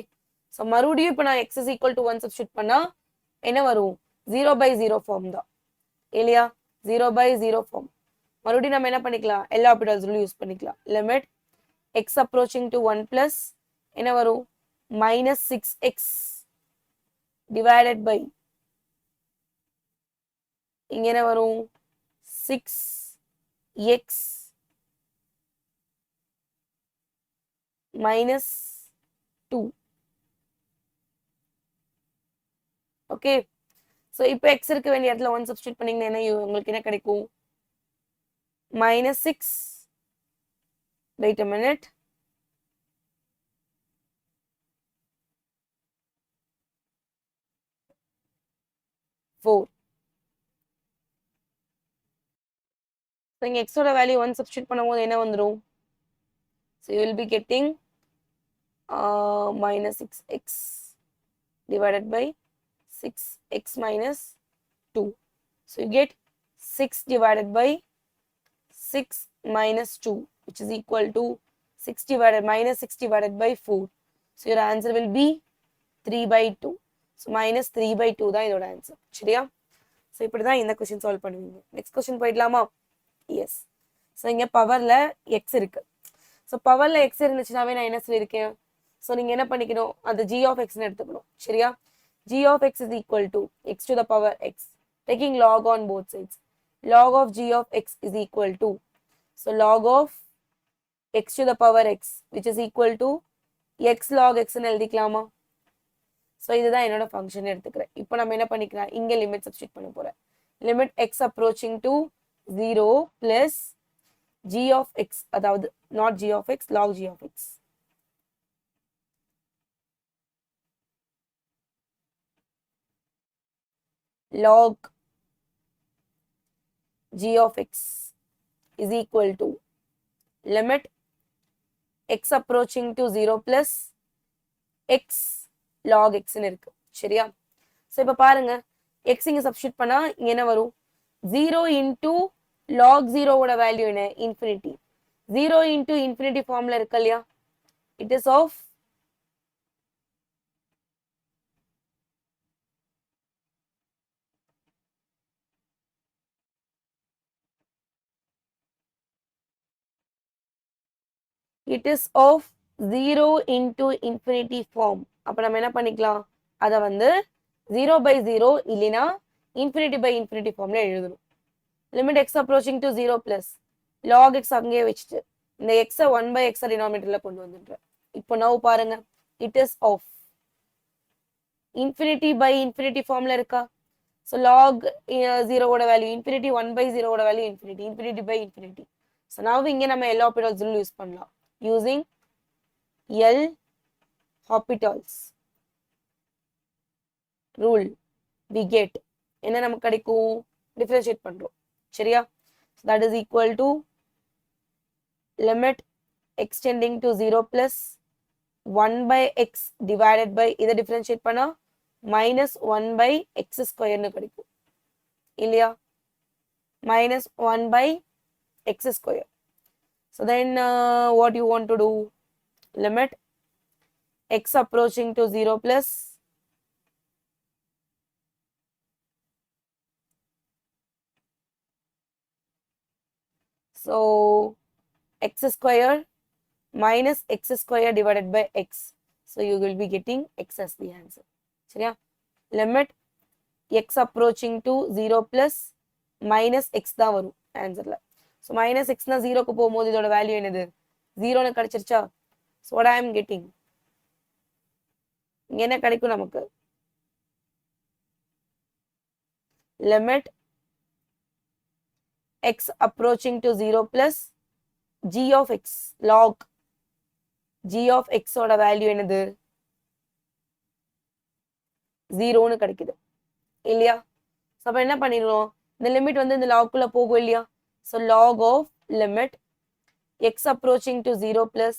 so மறுபடியும் இப்போ நான் x is equal to 1 substitute பண்ணா என்ன வரும்? 0/0 ஃபார்ம் தான் இல்லையா? 0/0 ஃபார்ம். மறுபடியும் நம்ம என்ன பண்ணிக்கலாம்? எல்லா ஆப்ரேட்டர்ஸ் யூஸ் பண்ணிக்கலாம். Limit x approaching to 1 plus என்ன வரும்? minus 6x divided by இங்க என்ன வரும்? 6x minus 2. ஓகே, ஸோ இப்போ x இருக்க வேண்டிய இடத்துல 1 சப்ஸ்டியூட் பண்ணீங்கன்னா என்ன உங்களுக்கு என்ன கிடைக்கும்? minus 6. Wait a minute. Four. So இங்க x ஓட வேல்யூ 1 சப்ஸ்டியூட் பண்ணும்போது என்ன வந்துரும்? So you will be getting minus 6x divided by 6x minus 2. So you get 6 divided by 6 minus 2, which is equal to minus 6 divided by 4. So your answer will be 3/2. So minus 3/2 தான் இதோட answer. சரியா? So இப்படி தான் இந்த question solve பண்ணுவீங்க. Next question போயிடலாமா? Yes. So இங்கே பவரில் எக்ஸ் இருக்கு. ஸோ பவரில் எக்ஸ் இருந்துச்சுனாவே நான் என்ன சொல்லியிருக்கேன்? ஸோ நீங்கள் என்ன பண்ணிக்கணும்? அது g of xன்னு எடுத்துக்கணும். சரியா? g of x is equal to x to the power x. Taking log on both sides. Log of g of x is equal to, so log of x to the power x, which is equal to x log x ன்னு எழுதிக்கலாமா? So இதுதான் என்னோட function எடுத்துக்கிறேன். இப்போ நம்ம என்ன பண்ணிக்கலாம்? இங்கே limit substitute பண்ண போகிறேன். Limit x approaching to 0 plus g of x, அதாவது not g of x, log g of x. Log g of x is equal to limit x approaching to 0 plus x log x ன்னு இருக்கு. சரியா? So இப்போ பாருங்க, x இங்க substitute பண்ணா இங்க என்ன வரும்? 0 into log 0 ஓட வேல்யூ என்ன? இன்ஃபினிட்டி. 0 into இன்ஃபினிட்டி ஃபார்ம்ல இருக்கு இல்லையா? It is of it is of 0 into infinity form. அப்ப நம்ம என்ன பண்ணிக்கலாம்? அதை வந்து 0/0 இல்லைனா infinity by infinity formல எழுதணும். Limit x approaching to 0 plus log x அங்கேயே வச்சுட்டு இந்த x 1/x டினாமினேட்டர்ல கொண்டு வந்துடுறேன். இப்போ now பாருங்க, it is of infinity by infinity formல இருக்கா? so log 0 ஓட வேல்யூ infinity, 1/0 ஓட value infinity, infinity by infinity. so now இங்க நம்ம எல்லா ஆப்பரேட்டர்ஸ் யூஸ் பண்ணலாம். using L Hospitals rule we get என்ன நமக்கு கிடைக்கும்? டிஃபரன்ஷியேட் பண்றோம். சரியா? so that is equal to limit x tending to 0 plus 1/x divided by இதை டிஃபரன்ஷியேட் பண்ணா minus 1/x square ன்னு கிடைக்கும் இல்லையா? minus 1/x square. so then what you want to do? limit x approaching to 0 plus so x square minus x square divided by x. so you will be getting x as the answer. சரியா? limit x approaching to 0 plus minus x தான் வரும் ஆன்சர்ல. so minus x னா 0க்கு போகும்போது இதோட value என்னது? 0ன்னு கிடைச்சிருச்சா? so what I am getting? இங்க என்ன கிடைக்கும் நமக்கு? limit x approaching to 0 plus g of x log g of x ஓட வேல்யூ என்னது? 0ன்னு கிடைக்குது இல்லையா? so அப்ப என்ன பண்ணிடுறோம்? இந்த லிமிட் வந்து இந்த லாக்குள்ள போகும் இல்லையா? so log of limit x approaching to 0 plus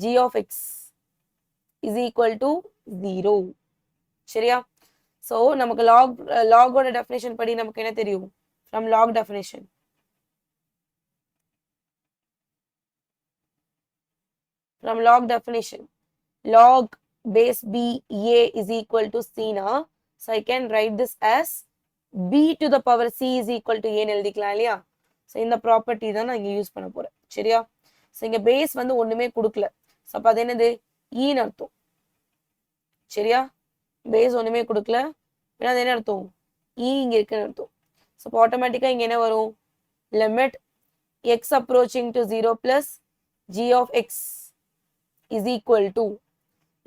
g of x is equal to 0. சரியா? so நமக்கு log ஓட டெஃபினிஷன் படி நமக்கு என்ன தெரியும்? from log definition from log definition, log base b a is equal to c na, so I can write this as b to the power c is equal to a ன்னு எழுதிக்கலாம் இல்லையா. So இந்த property தான் நான் இங்க use பண்ண போறேன். சரியா? ஸோ இங்க பேஸ் வந்து ஒண்ணுமே கொடுக்கல. ஸோ அப்ப அது என்னது? ஈன்னு அர்த்தம். சரியா? பேஸ் ஒண்ணுமே கொடுக்கல, அது என்ன அர்த்தம்? இ இங்க இருக்குன்னு அர்த்தம். ஸோ இப்போ ஆட்டோமேட்டிக்கா இங்க என்ன வரும்? Limit x approaching to 0 plus g of x is equal to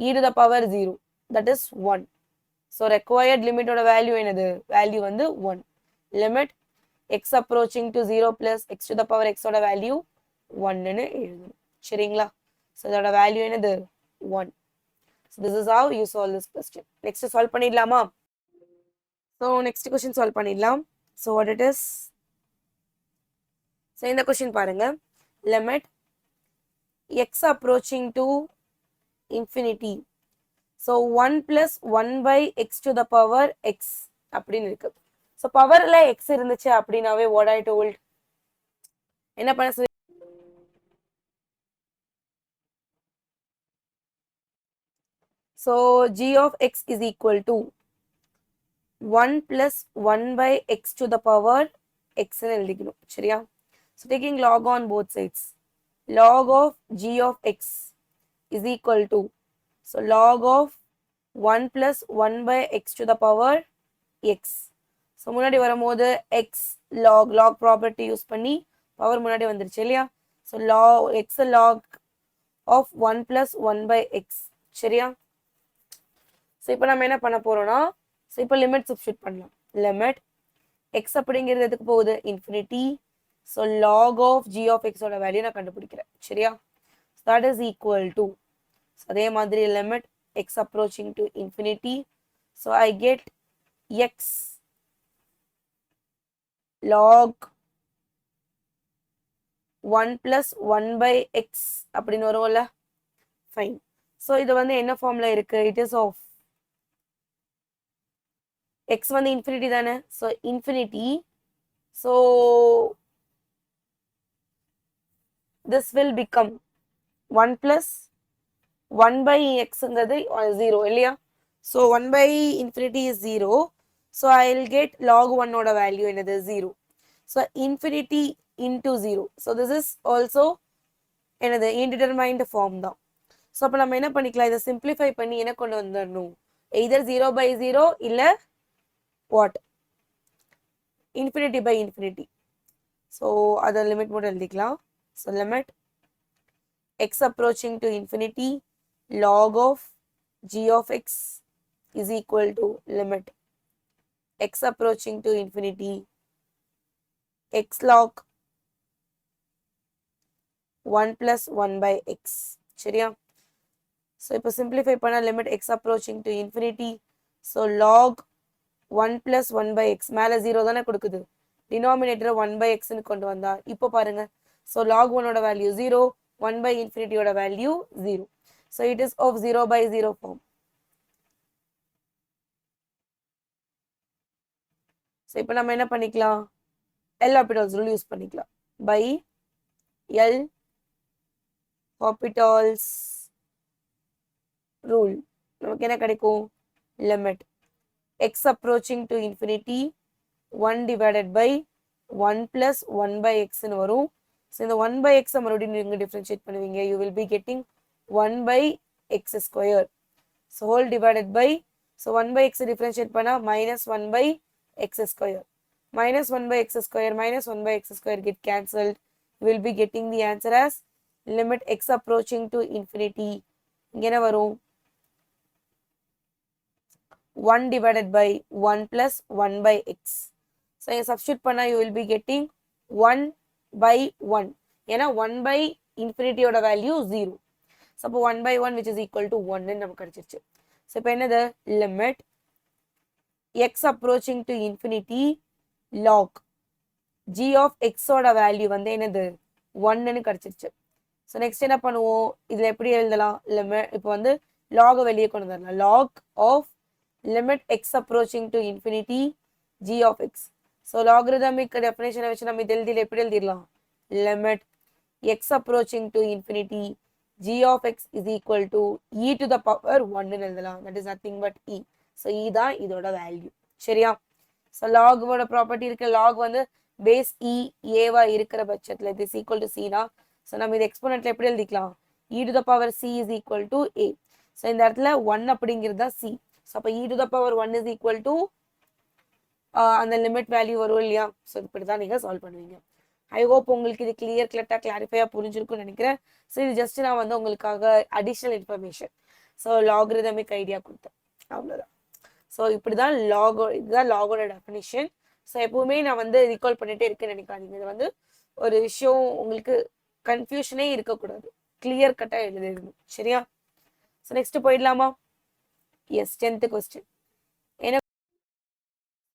e to the power 0, that is 1. So required limit oda value என்னது? Value வந்து 1. Limit x approaching to 0 plus x to the power x oda value 1 ன்னு எழுதணும். சரிங்களா? So இதோட value என்னது? 1. So this is how you solve this question. Next solve பண்ணிடலாமா? So next question solve பண்ணிடலாம். So what it is? So இந்த question பாருங்க. Limit x approaching to infinity. So 1 plus 1 by x to the power x அப்படின்னு இருக்கு. So பவர்ல x இருந்துச்சு அப்படின்னாவே what I told, என்ன பண்ண சொல்லி, so g of x is equal to 1 plus 1 by x to the power x ன்னு எழுதிக்கணும். சரியா? So taking log on both sides, log of g of x is equal to, so log of 1 plus 1 by x to the power x. So முன்னாடி வரும்போது x log property use பண்ணி power முன்னாடி வந்துருச்சு இல்லையா? So x log of 1 plus 1 by x. சரியா? So இப்போ நம்ம என்ன பண்ண போறோம்னா, so இப்போ லிமிட் சப்ஸ்டிட்யூட் பண்ணலாம். லிமிட் x அப்படிங்கிறது எதுக்கு போகுது? Infinity. So log of g of x ஓட வேல்யூ நான் கண்டுபிடிக்கிறேன். சரியா? So that is equal to, so அதே மாதிரி limit x approaching to infinity. So I get x log 1 plus 1 by x அப்படின்னு வரும்ல. Fine. So இது வந்து என்ன ஃபார்ம்ல இருக்கு? It is of x வந்து infinity தானே? So infinity. So this will become 1 plus 1 by x ங்கிறது 0 இல்லையா? So 1 by infinity is 0. So I will get log 1 ஓட வேல்யூ என்னது? 0. So infinity into 0. So this is also என்னது? indeterminate form தான். So அப்ப நம்ம என்ன பண்ணிக்கலாம்? இதை simplify பண்ணி என்ன கொண்டு வந்துடணும்? either 0 by 0 இல்ல what? infinity by infinity. So அதை லிமிட் மட்டும் எழுதிக்கலாம். So limit x approaching to infinity log of g of x is equal to limit x approaching to infinity x log 1 plus 1 by x. சரியா? So இப்போ simplify பண்ணா limit x approaching to infinity, so log 1 plus 1 by x, மேல 0 தானே கொடுக்குது, denominator 1 by x ன்னு கொண்டு வந்தா இப்போ பாருங்க, so log 1 ஓட வேல்யூ 0, 1 by infinity ஓட value 0. So it is of 0 by 0 form. So இப்போ நம்ம என்ன பண்ணிக்கலாம்? L'Hopital's rule யூஸ் பண்ணிக்கலாம். by L'Hopital's rule நமக்கு என்ன கிடைக்கும்? limit x approaching to infinity 1 divided by 1 plus 1 by x ன்னு வரும். So இந்த 1 by x மறுபடியும் நீங்க differentiate பண்ணுவீங்க, you will be getting 1 by x square. So whole divided by, so 1 by x differentiate பண்ணா minus 1 by x square. Minus 1 by x square minus 1 by x square get cancelled. You will be getting the answer as limit x approaching to infinity. இங்க என்ன வரும்? 1 divided by 1 plus 1 by x. So you substitute பண்ணா you will be getting 1 by 1. ஏன்னா 1 by infinity ஓட value 0. So அப்போ 1 by 1 which is equal to 1 ன்னு நமக்கு கிடைச்சிருச்சு. So இப்போ என்னது? limit x approaching to infinity log g of x ஓட வேல்யூ வந்து என்னது? 1 ன்னு கிடைச்சிருச்சு. So next என்ன பண்ணுவோம்? இதுல எப்படி எழுதலாம்? limit இப்போ வந்து log வெளியே கொண்டு வரலாம். log of limit x approaching to infinity g of x. So logarithmic definition வச்சு நம்ம இது எழுதில எப்படி எழுதிடலாம்? limit x approaching to infinity g of x is equal to e to the power 1 எழுதலாம். that is nothing but e. so e தான் இதோட value. சரியா? so log ஓட ப்ராப்பர்ட்டி இருக்கு. log வந்து பேஸ் e a-வா இருக்கிற பட்சத்துல it is equal to c னா so நம்ம இது எக்ஸ்போனன்ட்ல எப்படி எழுதிக்கலாம்? e to the power c is equal to a. so இந்த இடத்துல 1 அப்படிங்கிறது தான் c. so அப்ப e to the power 1 is equal to அந்த லிமிட் வேல்யூ வரும் இல்லையா? ஸோ இப்படிதான் நீங்க சால்வ் பண்ணுவீங்க. ஐ ஹோப் உங்களுக்கு இது கிளாரிஃபையா புரிஞ்சிருக்கும்னு நினைக்கிறேன். ஸோ இது ஜஸ்ட் நான் வந்து உங்களுக்காக additional information. So logarithmic idea கொடுத்தேன், அவ்வளோதான். ஸோ இப்படிதான் இதுதான் லாகோட டெஃபினிஷன். ஸோ எப்பவுமே நான் வந்து ரீகால் பண்ணிட்டே இருக்கேன்னு நினைக்காதீங்க. இது வந்து ஒரு விஷயம் உங்களுக்கு கன்ஃபியூஷனே இருக்கக்கூடாது, கிளியர் கட்டா எழுதிடணும். சரியா? ஸோ நெக்ஸ்ட் போயிடலாமா? Yes, 10th question.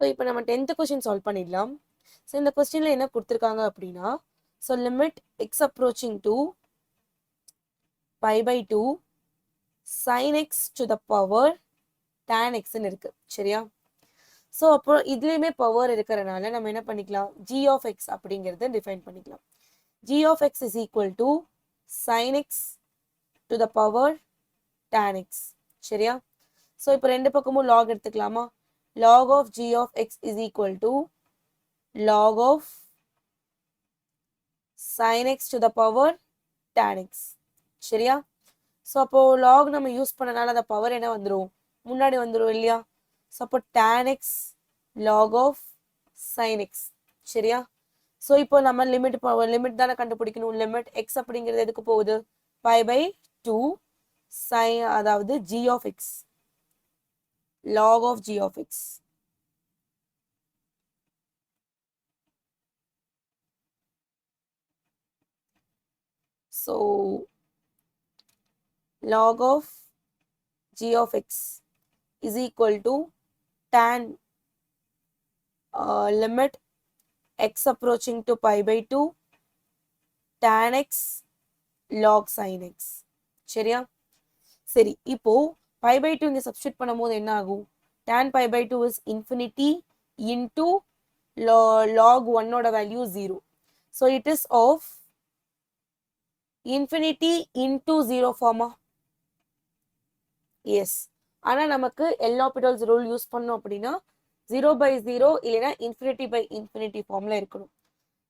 ஸோ இப்போ நம்ம 10th கொஸ்டின் சால்வ் பண்ணிடலாம். ஸோ இந்த கொஸ்டின்ல என்ன கொடுத்துருக்காங்க அப்படின்னா, so limit x approaching to π/2 sin x to the power tan xன்னு இருக்கு. சரியா? ஸோ அப்போ இதுலேயுமே பவர் இருக்கிறனால நம்ம என்ன பண்ணிக்கலாம்? g of x அப்படிங்கிறத டிஃபைன் பண்ணிக்கலாம். g of x is equal to sin x to the power tan x. சரியா? ஸோ இப்போ ரெண்டு பக்கமும் லாக் எடுத்துக்கலாமா? log of g of x is equal to log of sin x to the power tan x. சரியா? So அப்போ log நம்ம use பண்ணனால அந்த பவர் என்ன வந்துடும்? முன்னாடி வந்துடும் இல்லையா? ஸோ அப்போ tan x log of sin x. சரியா? ஸோ இப்போ நம்ம லிமிட் தானே கண்டுபிடிக்கணும். லிமிட் x அப்படிங்கிறது எதுக்கு போகுது? π/2 sin, அதாவது g of x, log of g of x. So log of g of x is equal to tan limit x approaching to π/2 tan x log sin x. சரியா? சரி, இப்போ π/2 இங்க சப்ஸ்டிட் பண்ணும்போது என்ன ஆகும்? tan π/2 is infinity into log 1 ஓட value 0. so it is of infinity into 0 ஃபார்மா? Yes. ஆனா நமக்கு எல்ஹாபிடல்ஸ் ரூல் யூஸ் பண்ணோம் அப்படின்னா 0/0 இல்லைன்னா infinity/infinity ஃபார்ம்ல இருக்கணும்.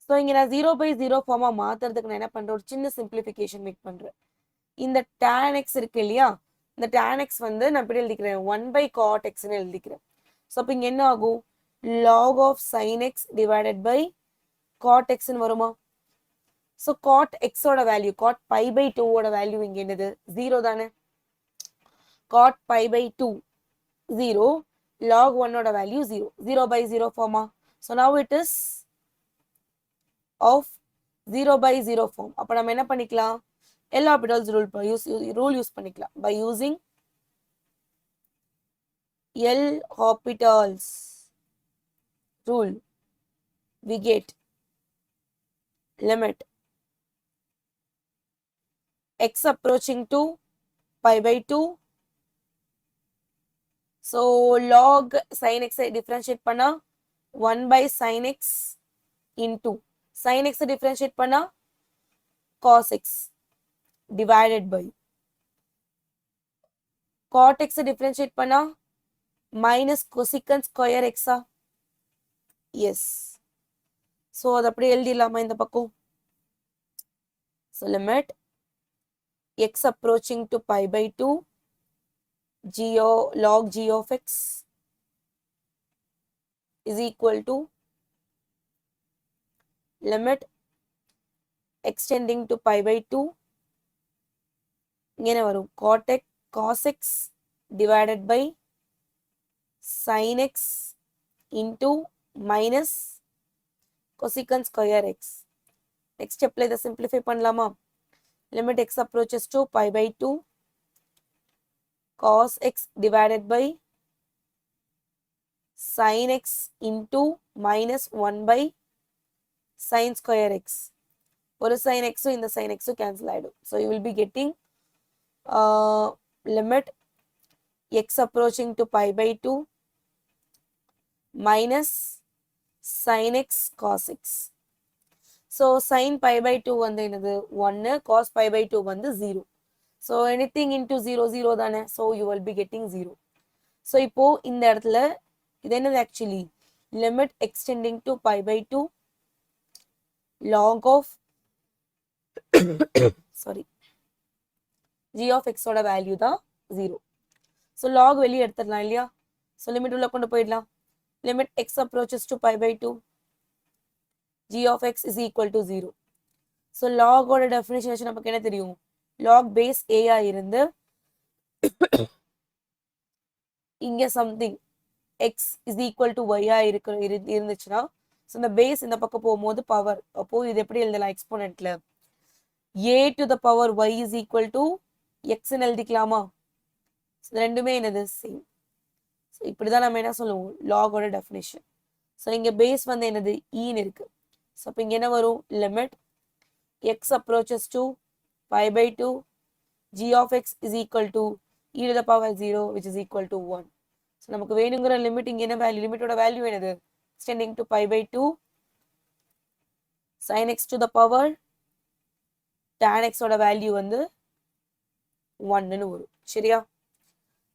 ஸோ இங்க நான் 0/0 ஃபார்மா மாத்துறதுக்கு நான் என்ன பண்றேன்? ஒரு சின்ன சிம்பிளிஃபிகேஷன் மேக் பண்றேன். இந்த tan x இருக்கு இல்லையா? இந்த tan x வந்து நான் எப்படி எழுதிக்கிறேன்? 1/cot x ன்னு எழுதிக்கிறேன். ஸோ அப்போ இங்க என்ன ஆகும்? log of sin x divided by cot x ன்னு வருமா? ஸோ cot x ஓட வேல்யூ, cot π/2 ஓட வேல்யூ இங்க என்னது? 0 தானே? cot π/2 0, log 1 ஓட வேல்யூ 0, 0/0 ஃபார்மா? So now it is of 0/0 form. அப்போ நம்ம என்ன பண்ணிக்கலாம்? எல்ஹாபிடல்ஸ் ரூல் யூஸ் பண்ணிக்கலாம். by using L'Hopital's rule we get limit x approaching to π/2. so log sin x differentiate பண்ணா 1/sin x into sin x differentiate பண்ணா cos x divided by cot x differentiate பண்ணா minus cosecant square x. Yes. So அது அப்படி எழுதிடலாமா இந்த பக்கம்? So limit x approaching to π/2 log g of x is equal to limit extending to π/2 இங்க என்ன வரும்? cos x divided by sin x into minus cosecant square x. next stepல இதை simplify பண்ணலாமா? limit x approaches to π/2 cos x divided by sin x into minus 1/sin square x. ஒரு sin x இந்த sin x cancel ஆயிடும். so you will be getting limit x approaching to π/2 minus sin x cos x. so sin π/2 வந்து என்னது? 1, cos π/2 வந்து 0. So anything into 0 0 தானே, so you will be getting 0. So இப்போ இந்த இடத்துல இது என்னது actually limit extending to pi by 2 log of sorry g of x ஓட வேல்யூ தான் 0. ஸோ log வெளியே எடுத்துடலாம் இல்லையா, ஸோ லிமிட் உள்ள கொண்டு போயிடலாம். Limit x approaches to pi by 2 g of x is equal to 0. So log ஓட definition நமக்கு என்ன தெரியும், log base a ஆ இருந்து இங்க something x is equal to y ஆ இருந்துச்சுன்னா, ஸோ இந்த பேஸ் இந்த பக்கம் போகும்போது பவர், அப்போ இது எப்படி எழுதலாம் எக்ஸ்போனன்ட்ல a to the power y is equal to x ன்னு எழுதிக்கலாமா. ரெண்டுமே என்னது சேம். ஸோ இப்படிதான் நம்ம என்ன சொல்லுவோம் லாகோட டெஃபினேஷன். ஸோ இங்க பேஸ் வந்து என்னது ஈன்னு இருக்கு. ஸோ அப்போ இங்க என்ன வரும் limit x approaches to pi by 2 g of x is equal to e to the power 0 which is equal to 1. So நமக்கு வேணுங்கிற லிமிட் இங்க என்ன வேல்யூ, லிமிட்டோட வேல்யூ என்னது extending to pi by 2 sin x to the power tan x ஓட value வந்து 1 ன்னு வரும். சரியா?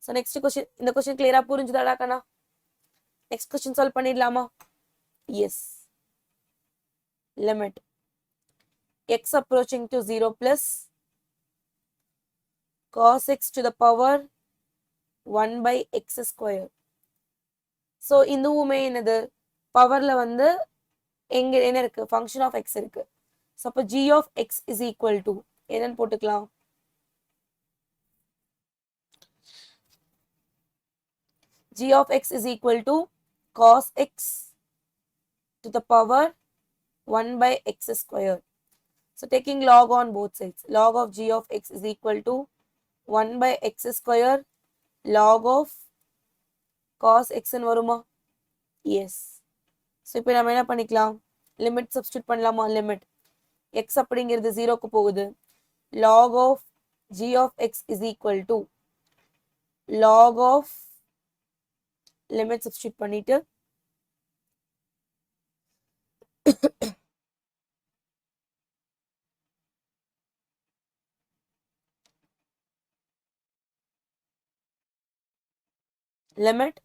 ஸோ நெக்ஸ்ட் கொஸ்டின், இந்த கொஸ்டின் கிளியரா புரிஞ்சுதாடா கண்ணா? நெக்ஸ்ட் கொஸ்டின் சால்வ் பண்ணிடலாமா? Yes. Limit x approaching to 0 plus cos x to the power 1 by x square. So இதுவுமே என்னது பவர்ல வந்து எங்க என்ன இருக்கு ஃபங்க்ஷன் ஆஃப் x இருக்கு. ஸோ அப்போ g of x is equal to என்னன்னு போட்டுக்கலாம், g of x is equal to cos x to the power 1 by x square. So taking log on both sides, log of g of x is equal to 1 by x square log of cos x ன்னு வருமா? S. So இப்போ நம்ம என்ன பண்ணிக்கலாம், limit substitute பண்ணலாமா. Limit x அப்படிங்கிறது 0க்கு போகுது, log of g of x is equal to log of limit substitute பண்ணிட்டு limit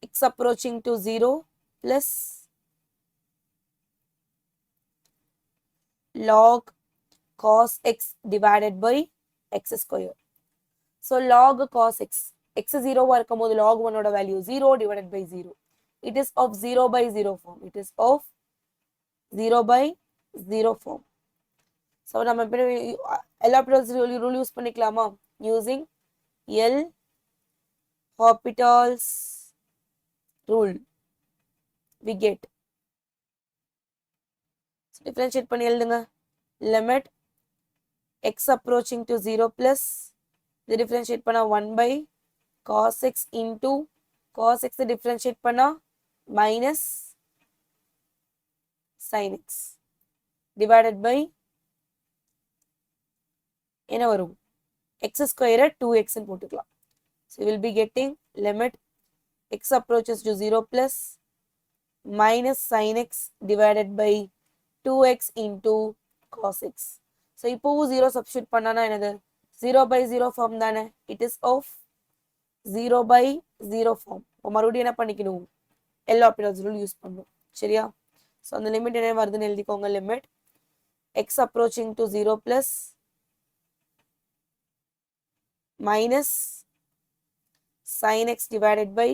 x approaching to 0 plus log cos x divided by x square. So log cos x, x 0 வா இருக்கும்போது log 1 ஓட value 0 divided by 0. It is of 0 by 0 form. It is of 0 by 0 form. So நம்ம LHopital's rule use பண்ணிக்கலாமா? Using LHopital's rule we get, so differentiate பண்ணி எழுதுங்க. Limit x approaching to 0 plus இது differentiate பண்ணா 1 by cos x into cos x differentiate பண்ணா minus sin x divided by என்ன வரும் x square 2x ன்னு போட்டுக்கலாம். So we will be getting limit x approaches to 0 plus minus sin x divided by 2x into cos x. So இப்போ 0 substitute பண்ணானா என்னது 0 by 0 form தானே, it is of 0 by 0 form. இப்போ மறுபடியும் என்ன பண்ணிக்கணும் LHopital's rule யூஸ் பண்ணணும். சரியா? ஸோ அந்த லிமிட் என்ன வருதுன்னு எழுதிக்கோங்க. Limit x approaching to 0 plus minus sin x divided by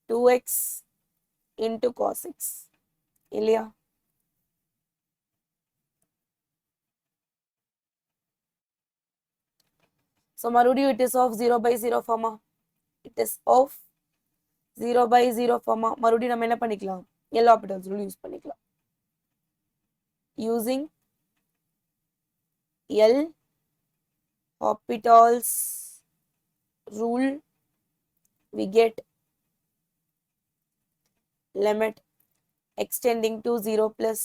2x into cos x. இல்லையா? So மறுபடியும் it is of 0 by 0 form. It is of 0 by 0 form. மறுபடியும் நம்ம என்ன பண்ணிக்கலாம் LHopital's rule யூஸ் பண்ணிக்கலாம். Using LHopital's rule we get limit extending to 0 plus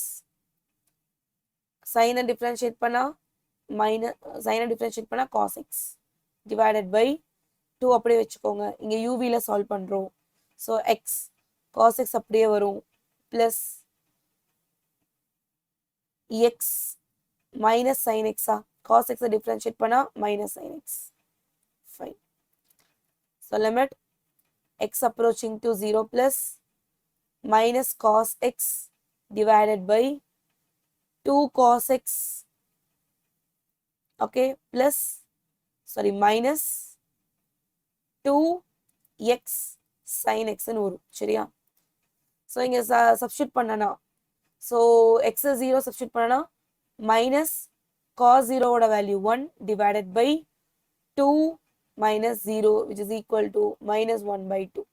sin and differentiate பண்ணா minus sin and differentiate பண்ணா cos x divided by 2 அப்படியே வச்சுக்கோங்க. இங்க uv ல சால்வ் பண்றோம். so x cos x அப்படியே வரும் plus x minus sin x cos x differentiate பண்ணா minus sin x. Fine. So limit x approaching to 0 plus minus cos x divided by 2 cos x, okay, plus sorry minus 2x sin x ன்னு வரும் சரியா. So இங்கே substitute பண்ணனா so x 0 substitute பண்ணனா minus cos 0 ஓட value 1 divided by 2 minus 0 which is equal to minus 1 by 2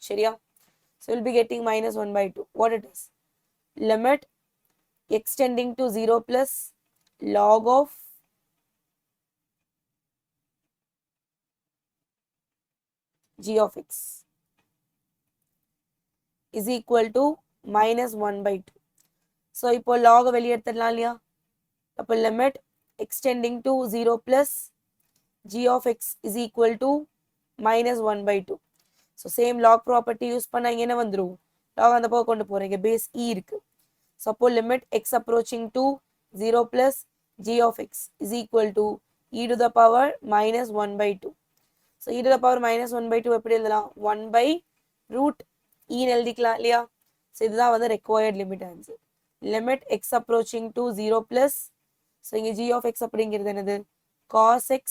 சரியா. So we'll be getting minus 1 by 2. What it is? Limit x tending to 0 plus log of g of x is equal to minus 1 by 2. So இப்போ log வெளியே எடுத்துடலாம் இல்லையா. அப்போ limit x tending to 0 plus g of x is equal to minus 1 by 2. So same log property use பண்ணா இங்க என்ன வந்துரும், log அந்த பக்கம் கொண்டு போறீங்க, base e இருக்கு. So அப்போ limit x approaching to 0 plus g of x is equal to e to the power minus 1 by 2. So e to the power minus 1 by 2 எப்படி எழுதலாம், 1 by root e எழுதிக்கலாம் இல்லையா. So இதுதான் வந்து required limit answer. Limit x approaching to 0 plus, so இங்க g of x அப்படிங்கிறது என்னது, cos x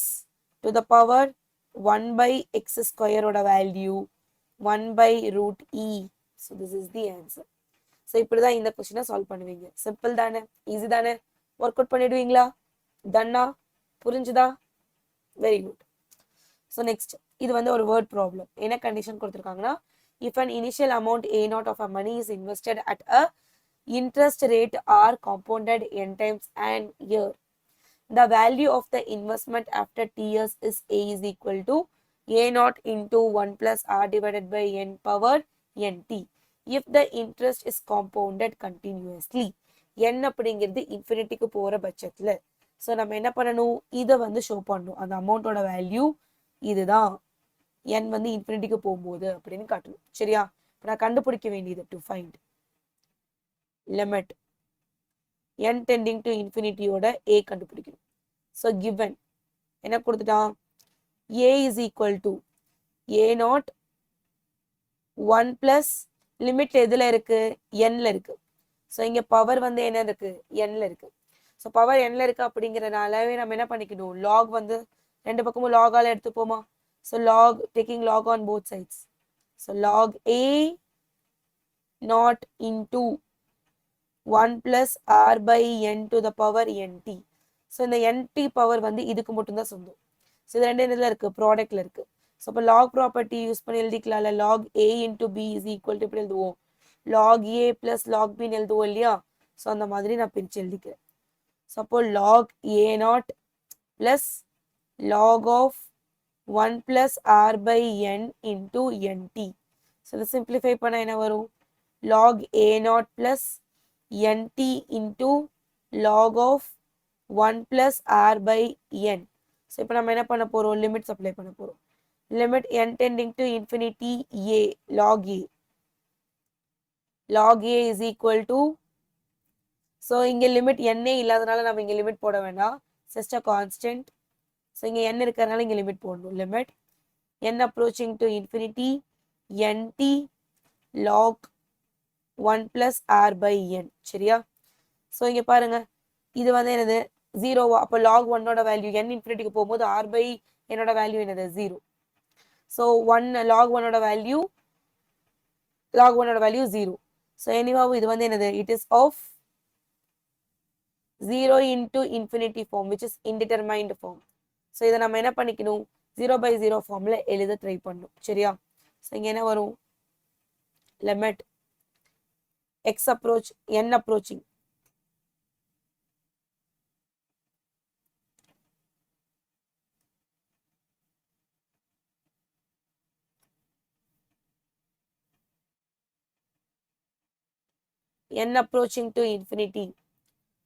to the power 1 by x square ஓட value 1 by root e. So this is the answer. So இப்படிதான் இந்த கொஸ்டினை solve பண்ணுவீங்க. Simple தானே, easy தானே, ஒர்க் அவுட் பண்ணிடுவீங்களா, தன்னா புரிஞ்சுதா, வெரி குட். ஸோ நெக்ஸ்ட் இது வந்து ஒரு வேர்ட் ப்ராப்ளம். என்ன கண்டிஷன் கொடுத்துருக்காங்கன்னா, if an initial amount a0 of a money is invested at a interest rate or compounded n times an year, the value of the investment after t years is a is equal to a0 into 1 plus r divided by n power nt if the interest is compounded continuously. n அப்படிங்கிறது இன்ஃபினிட்டிக்கு போற பட்சத்துல so நம்ம என்ன பண்ணணும், இதை வந்து show பண்ணணும், அந்த அமௌண்டோட வேல்யூ இதுதான் n வந்து இன்ஃபினிட்டிக்கு போகும்போது அப்படின்னு காட்டணும் சரியா. இப்போ நான் கண்டுபிடிக்க வேண்டியது to find limit n tending to infinity ஓட a கண்டுபிடிக்கணும். ஸோ given என்ன கொடுத்துட்டான், a is equal to a0 1 plus limit எதுல இருக்கு, nல இருக்கு. ஸோ இங்க பவர் வந்து என்ன இருக்கு, nல இருக்கு. ஸோ பவர் nல இருக்கு அப்படிங்கிறனாலவே நம்ம என்ன பண்ணிக்கணும், log வந்து ரெண்டு பக்கமும் log-ஆல எடுத்துப்போமா. So log taking log on both sides. So log a not into 1 plus r by n to the power nt. So இந்த nt பவர் வந்து இதுக்கு மட்டும்தான் சொந்தம். ஸோ இது ரெண்டு இதில் இருக்கு, ப்ராடக்ட்ல இருக்கு. ஸோ இப்போ லாக் ப்ராப்பர்ட்டி யூஸ் பண்ணி எழுதிக்கலாம்ல, log a into b is equal to எப்படி எழுதுவோம், log a plus log b ன்னு எழுதுவோம் இல்லையா. ஸோ அந்த மாதிரி நான் பிரிச்சு எழுதிக்கிறேன். ஸோ அப்போ log a0 plus log of 1 plus r by n into nt. So இதை சிம்பிளிஃபை பண்ண என்ன வரும், log a0 plus nt into log of 1 plus r by n. So இப்போ நம்ம என்ன பண்ண போறோம், லிமிட்ஸ் அப்ளை பண்ண போறோம். Limit n tending to infinity a log a. log a is equal to, so இங்க லிமிட் n இல்லாதனால நம்ம இங்க லிமிட் போட வேண்டாம், just a constant. ஸோ இங்க n இருக்கிறதுனால இங்க லிமிட் போடணும். Limit n approaching to infinity nt log 1 plus r by n சரியா. ஸோ இங்க பாருங்க இது வந்து என்னது, 0. அப்போ log 1 ஓட வேல்யூ n இன்ஃபினிட்டிக்கு போகும்போது r by n ஓட வேல்யூ என்னது, 0. ஸோ 1 log 1 ஓட வேல்யூ 0. ஸோ எனிவாவும் இது வந்து என்னது, it is of 0 into infinity form which is indeterminate form. So இதை நம்ம என்ன பண்ணிக்கணும், 0 by 0 ஃபார்ம்ல எழுத ட்ரை பண்ணணும் சரியா. ஸோ இங்க என்ன வரும், limit x approach n approaching n approaching to infinity.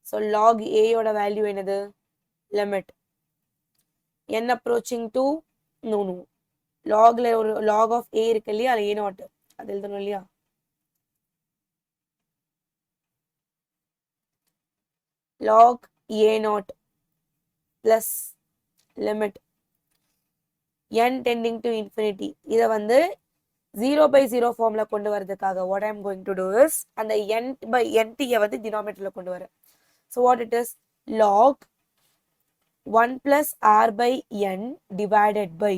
So log a ஓட வேல்யூ என்னது, limit n approaching to no logல ஒரு log of a இருக்கு இல்லையா, அது a0 அது எழுதணும் இல்லையா. log a0 plus limit n tending to infinity. இதை வந்து 0/0 ஃபார்ம்ல கொண்டு வரதுக்காக what I am going to do is அந்த n/nt வந்து டினாமினேட்டர்ல கொண்டு வரேன். So what it is? log 1 plus r by n divided by.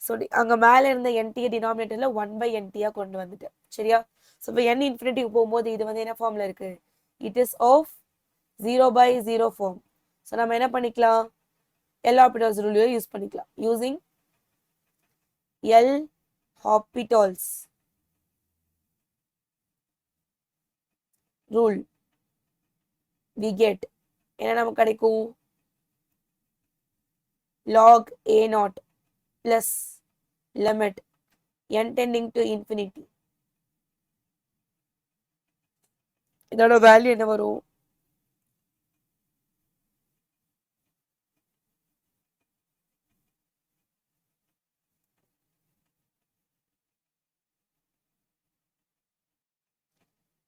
So அங்க மேல இருந்த nt டினாமினேட்டர்ல 1/nt கொண்டு வந்துட்டேன். சரியா? So இப்போ n இன்ஃபினிட்டிக்கு போகும்போது இது வந்து என்ன ஃபார்ம்ல இருக்கு? It is of 0/0 form. So நம்ம என்ன பண்ணிக்கலாம்? L'Hopital's rule யூஸ் பண்ணிக்கலாம். Using L'Hopital's rule we get என்ன நமக்கு கிடைக்கும்? log a0 plus limit n tending to infinity. இதோட வேல்யூ என்ன வரும்?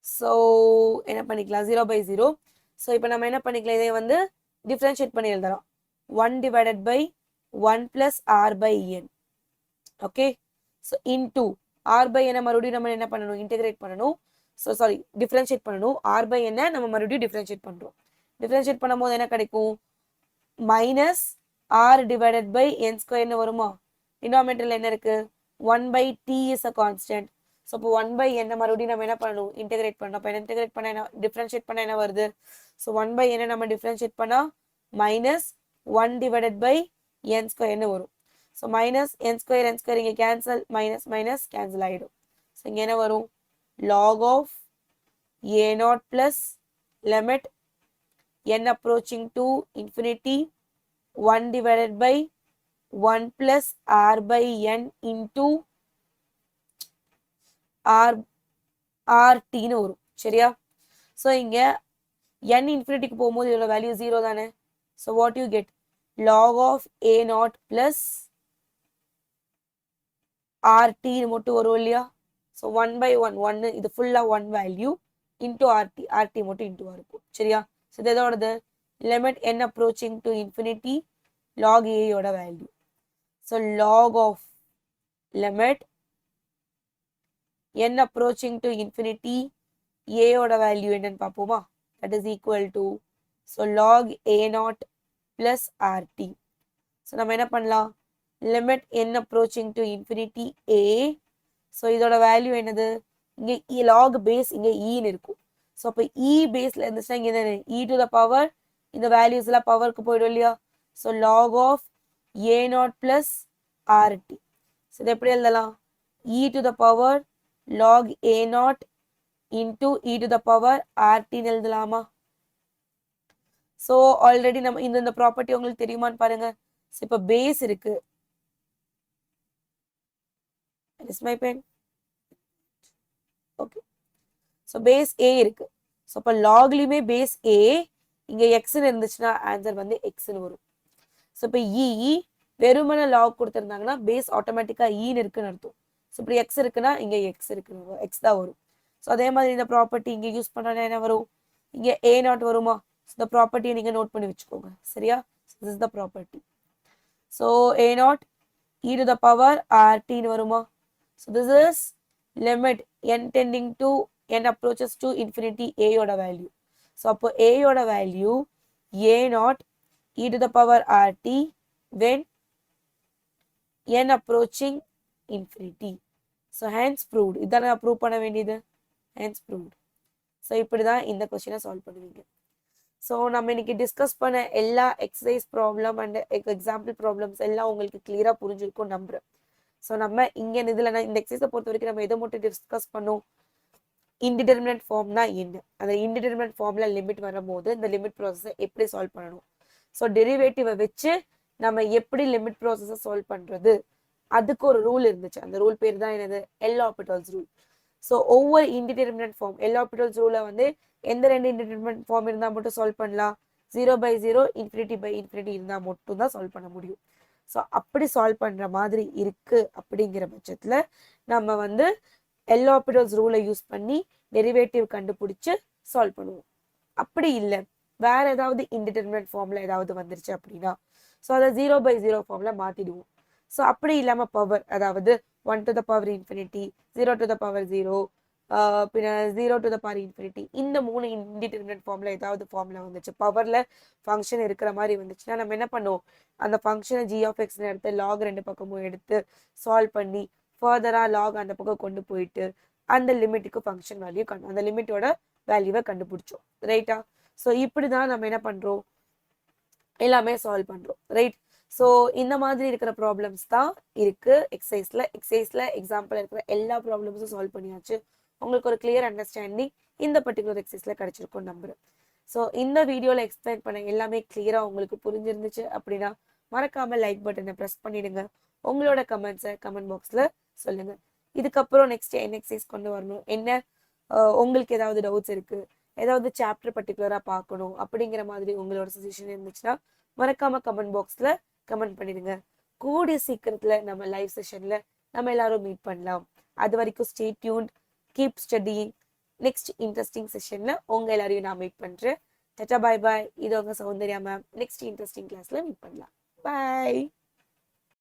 ஸோ என்ன பண்ணிக்கலாம்? 0/0. ஸோ இப்போ நம்ம என்ன பண்ணிக்கலாம்? இதை வந்து டிஃப்ரென்ஷியேட் பண்ணி எழுதலாம். 1 divided by 1 plus r by n. Okay, so into r by என்ன மறுபடியும் நம்ம என்ன பண்ணணும்? இன்டெகிரேட் பண்ணணும். ஸோ சாரி, டிஃப்ரென்ஷியேட் பண்ணணும். ஆர் பை என்ன நம்ம மறுபடியும் டிஃப்ரென்ஷியேட் பண்ணுறோம். டிஃப்ரென்ஷியேட் பண்ணும்போது என்ன கிடைக்கும்? Minus r divided by n ஸ்கொயர்னு வருமா? டினாமினேட்டரில் என்ன இருக்கு? 1/t is a constant. So இப்போ 1/n மறுபடியும் நம்ம என்ன பண்ணணும்? இன்டெகிரேட் பண்ணணும். இப்போ இன்டெகிரேட் பண்ண என்ன, டிஃப்ரென்ஷியேட் பண்ண என்ன வருது? ஸோ 1/n நம்ம டிஃப்ரென்ஷியேட் பண்ணால் மைனஸ் 1 divided by n ஸ்கொயர்னு வரும். ஸோ மைனஸ் என் ஸ்கொயர் இங்கே கேன்சல், மைனஸ் மைனஸ் கேன்சல் ஆகிடும். ஸோ இங்கே என்ன வரும்? log of a0 plus limit n approaching to infinity 1 divided by 1 plus r by n into rt னு வரும். சரியா? ஸோ இங்கே n இன்ஃபினிட்டிக்கு போகும்போது இதோட வேல்யூ 0 தானே. So what you get? log of a0 plus rt மட்டும் வரும் இல்லையா? ஸோ 1/1 இது ஃபுல்லாக 1 வேல்யூ இன்டூ rt மட்டும் இன்டூ இருக்கும். சரியா? ஸோ இது எதோடது? Limit n approaching to infinity log a யோட value. So log of limit n approaching to infinity a யோட வேல்யூ என்னன்னு பார்ப்போமா? that is equal to so log a0 plus rt. So நம்ம என்ன பண்ணலாம்? Limit n approaching to infinity a. So இதோட value என்னது? இங்கே log பேஸ் இங்கே ஈன்னு இருக்கும். ஸோ அப்போ இ பேஸில் இருந்துச்சுன்னா இங்கே என்ன? இ டு த பவர் இந்த வேல்யூஸ் எல்லாம் பவருக்கு போயிடும் இல்லையா? So log of a0 plus rt. So இது எப்படி எழுதலாம்? E to the power log a0 into e to the power rt எழுதலாமா? ஸோ ஆல்ரெடி நம்ம இந்த ப்ராப்பர்ட்டி உங்களுக்கு தெரியுமான்னு பாருங்க. ஸோ இப்போ பேஸ் இருக்கு. Is my pen? Okay, so base a இருக்கு. ஸோ இப்போ லாக்லையுமே பேஸ் ஏ இங்கே எக்ஸ்ன்னு இருந்துச்சுன்னா ஆன்சர் வந்து எக்ஸ்ன்னு வரும். ஸோ இப்போ இ வெறுமன லாக் கொடுத்துருந்தாங்கன்னா பேஸ் ஆட்டோமேட்டிக்காக ஈன்னு இருக்குன்னு அர்த்தம். ஸோ இப்படி எக்ஸ் இருக்குன்னா இங்கே எக்ஸ் இருக்குன்னு எக்ஸ் தான் வரும். ஸோ அதே மாதிரி இந்த ப்ராப்பர்ட்டி இங்கே யூஸ் பண்ணோன்னா என்ன வரும்? இங்கே a0 வருமா? ஸோ இந்த ப்ராப்பர்ட்டியை நீங்கள் நோட் பண்ணி வச்சுக்கோங்க. சரியா? This is the property. So a0 e to the power rt வருமா? So this is limit n tending to n approaches to infinity a யோட வேல்யூ. ஸோ அப்போ a யோட value a0 e to the power rt when n approaching infinity. So hence proved. இதான் நான் prove பண்ண வேண்டியது. hence proved. So இப்படி தான் இந்த கொஸ்டினை சால்வ் பண்ணுவீங்க. ஸோ நம்ம இன்னைக்கு டிஸ்கஸ் பண்ண எல்லா exercise problem and example problems எல்லாம் உங்களுக்கு கிளியராக புரிஞ்சிருக்கும் நம்புறேன். ஸோ நம்ம இங்கே இதில் இந்த எக்ஸசைஸை பொறுத்த வரைக்கும் நம்ம எதை மட்டும் டிஸ்கஸ் பண்ணோம்? இன்டிடெர்மினன்ட் ஃபார்ம்னா என்ன, அந்த இன்டிடெர்மினன்ட் ஃபார்ம்ல லிமிட் வரும்போது இந்த லிமிட் ப்ராசஸை எப்படி சால்வ் பண்ணணும், ஸோ டெரிவேட்டிவை வச்சு நம்ம எப்படி லிமிட் ப்ராசஸை சால்வ் பண்ணுறது, அதுக்கு ஒரு ரூல் இருந்துச்சு. அந்த ரூல் பேர் தான் என்னது? L'Hopital's rule. ஸோ ஒவ்வொரு இன்டிடெர்மினன்ட் ஃபார்ம் L'Hopital's ரூலை வந்து எந்த ரெண்டு இன்டிடெர்மினன்ட் ஃபார்ம் இருந்தால் மட்டும் சால்வ் பண்ணலாம்? 0/0 ∞/∞ இருந்தால் மட்டும் தான் சால்வ் பண்ண முடியும். ஸோ அப்படி சால்வ் பண்ணுற மாதிரி இருக்கு அப்படிங்கிற பட்சத்தில் நம்ம வந்து L'Hopital's ரூலை யூஸ் பண்ணி டெரிவேட்டிவ் கண்டுபிடிச்சு சால்வ் பண்ணுவோம். அப்படி இல்லை வேற ஏதாவது இன்டிடெர்மினட் ஃபார்ம்ல ஏதாவது வந்துருச்சு அப்படின்னா ஸோ அதை 0/0 ஃபார்ம்ல மாத்திடுவோம். ஸோ அப்படி இல்லாம பவர், அதாவது 1 to the power infinity, 0 to the power 0, பின்ன 0 to the power infinity, இந்த 3 இன்டிடெர்மினட் ஃபார்ம்ல ஏதாவது ஃபார்ம்ல வந்துச்சு, பவர்ல ஃபங்க்ஷன் இருக்கிற மாதிரி வந்துச்சுன்னா நம்ம என்ன பண்ணுவோம், அந்த ஃபங்க்ஷனை g(x)ன்னு எடுத்து லாக் 2 பக்கமும் எடுத்து சால்வ் பண்ணி ஃபர்தரா லாக் அந்த பக்கம் கொண்டு போயிட்டு அந்த லிமிட்டுக்கு ஃபங்க்ஷன் வேல்யூ அந்த லிமிட்டோட வேல்யூவை கண்டுபிடிச்சோம். ரைட்டா? ஸோ இப்படிதான் நம்ம என்ன பண்றோம், எல்லாமே சால்வ் பண்றோம். ரைட்? ஸோ இந்த மாதிரி இருக்கிற ப்ராப்ளம்ஸ் தான் இருக்கு எக்ஸசைஸ்ல எக்ஸாம்பிள் இருக்கிற எல்லா ப்ராப்ளம்ஸும் சால்வ் பண்ணியாச்சு. உங்களுக்கு ஒரு கிளியர் அண்டர்ஸ்டாண்டிங் இந்த பர்டிகுலர் எக்ஸசைஸ்ல கிடைச்சிருக்கும் நம்புறேன். ஸோ இந்த வீடியோல எக்ஸ்பிளைன் பண்ண எல்லாமே கிளியரா உங்களுக்கு புரிஞ்சிருந்துச்சு அப்படின்னா மறக்காம லைக் பட்டனை ப்ரெஸ் பண்ணிடுங்க. உங்களோட கமெண்ட்ஸை கமெண்ட் பாக்ஸ்ல சொல்லுங்க. இதுக்கப்புறம் நெக்ஸ்ட் என்ன எக்ஸசைஸ் கொண்டு வரணும், என்ன உங்களுக்கு ஏதாவது டவுட்ஸ் இருக்கு, ஏதாவது சாப்டர் பர்டிகுலரா பார்க்கணும் அப்படிங்கிற மாதிரி உங்களோட சஜஷன் இருந்துச்சுன்னா மறக்காம கமெண்ட் பாக்ஸ்ல கமெண்ட் பண்ணிடுங்க. கூடிய சீக்கிரத்துல நம்ம லைவ் செஷன்ல நம்ம எல்லாரும் மீட் பண்ணலாம். அது வரைக்கும் stay tuned, keep studying. Next interesting செஷன்ல உங்க எல்லாரையும் நான் மீட் பண்றேன். Ta-ta, bye bye. இது உங்க சௌந்தர்யா மேம். நெக்ஸ்ட் இன்ட்ரெஸ்டிங் கிளாஸ்ல மீட் பண்ணலாம். பாய்.